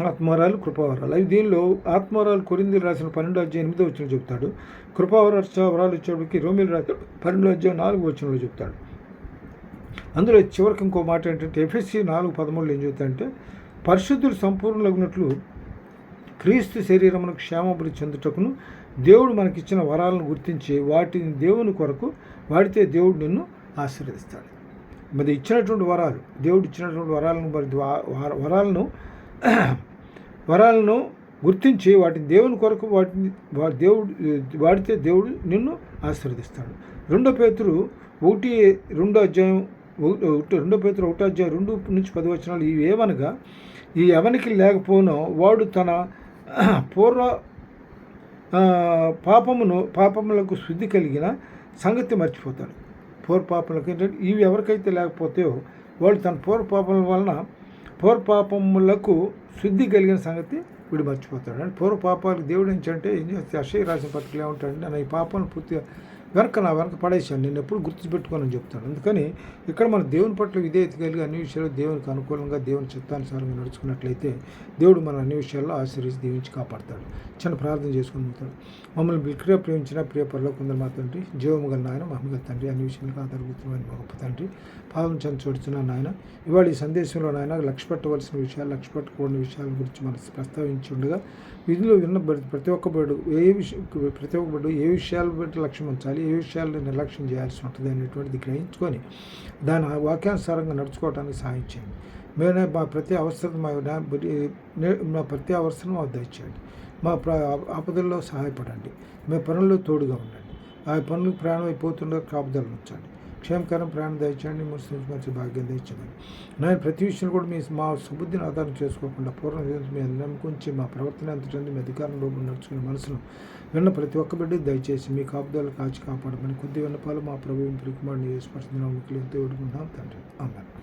ఆత్మవరాలు, కృపావరాలు. అవి దీనిలో ఆత్మవరాలు కొరింథీయులకు రాసిన 12:8 చెప్తాడు. కృపావరాలు ఇచ్చేటికి రోమీయులకు రాసిన 12:4 చెప్తాడు. అందులో చివరికి ఇంకో మాట ఏంటంటే ఎఫెసీ 4:13 ఏం చెబుతాడంటే పరిశుద్ధులు సంపూర్ణులగునట్లు క్రీస్తు శరీరమునకు క్షేమాభివృద్ధి చెందుటకును దేవుడు మనకిచ్చిన వరాలను గుర్తించి వాటిని దేవుని కొరకు వాడితే దేవుడు నిన్ను ఆశీర్వదిస్తాడు. మరి ఇచ్చినటువంటి వరాలు, దేవుడు ఇచ్చినటువంటి వరాలను గుర్తించి వాటిని దేవుని కొరకు వాడితే దేవుడు నిన్ను ఆశీర్వదిస్తాడు. 2 పేతురు 1:2 ఇవి ఏమనగా ఈ ఎవనికి లేకపోనో వాడు తన పూర్వ పాపములకు శుద్ధి కలిగిన సంగతి మర్చిపోతాడు. పూర్వపాపములకు ఏంటంటే ఇవి ఎవరికైతే లేకపోతాయో వాడు తన పూర్వపాపములకు శుద్ధి కలిగిన సంగతి వీడు మర్చిపోతాడు. అంటే పూర్వపాపాలకు దేవుడు ఏంటంటే ఏం చేస్తే అక్షయ రాసిన పత్రికలు ఏమంటాడంటే నేను ఈ పాపాలను పూర్తిగా నా వెనక పడేసాను, నేను ఎప్పుడు గుర్తుపెట్టుకోనని చెప్తాను. అందుకని ఇక్కడ మన దేవుని పట్ల విధేయత కలిగి అన్ని విషయాలు దేవునికి అనుకూలంగా దేవుని చిత్తానుసారంగా నడుచుకున్నట్లయితే దేవుడు మన అన్ని విషయాల్లో ఆశీర్వదించి దీవించి కాపాడతాడు. చిన్న ప్రార్థన చేసుకుని పోతాడు. మమ్మల్ని బిక్రిగా ప్రేమించిన ప్రియ పరలోకమందున మా తండ్రి, జీవము గల నాయన, మహిమగల తండ్రి, అన్ని విషయాలకు ఆధారభూతమైన మా గొప్ప తండ్రి, పాదం చెంత చూడుతున్నాను నాయన. ఇవాళ ఈ సందేశంలో నాయన లక్ష్య పెట్టవలసిన విషయాలు, లక్ష్య పెట్టకూడని విషయాల గురించి మనం ప్రస్తావించి ఉండగా వీధిలో విన్న ప్రతి ఒక్క బిడ్డ ఏ విషయాల బట్టి లక్ష్యం ఉంచాలి, ఏ విషయాలను నిర్లక్ష్యం చేయాల్సి ఉంటుంది అనేటువంటిది గ్రహించుకొని దాని వాక్యానుసారంగా నడుచుకోవడానికి సహాయం చేయండి. మేమే మా ప్రతి అవసరం మాకు దయచేయండి. మా ఆపదల్లో సహాయపడండి. మీ పనుల్లో తోడుగా ఉండండి. ఆ పనులకు ప్రయాణం అయిపోతుండగా కాపుదలను ఉంచండి. క్షేమకరం ప్రాణం దయచేయండి, మురిసి భాగ్యం దయచేయండి. నేను ప్రతి విషయంలో కూడా మా సుబుద్ధిని ఆధారం చేసుకోకుండా పూర్ణ మీ నమ్ముకుంచి మా ప్రవర్తన ఎంత చెంది మీ అధికారంలో నడుచుకునే మనసును విన్న ప్రతి ఒక్క బిడ్డ దయచేసి మీ కాపుదలు కాచి కాపాడమని కొద్ది విన్నపాలు మా ప్రభుత్వం ప్రికుమారిని స్పర్శించిన ఎంతో వేడుకుంటున్నాం తండ్రి. ఆమేన్.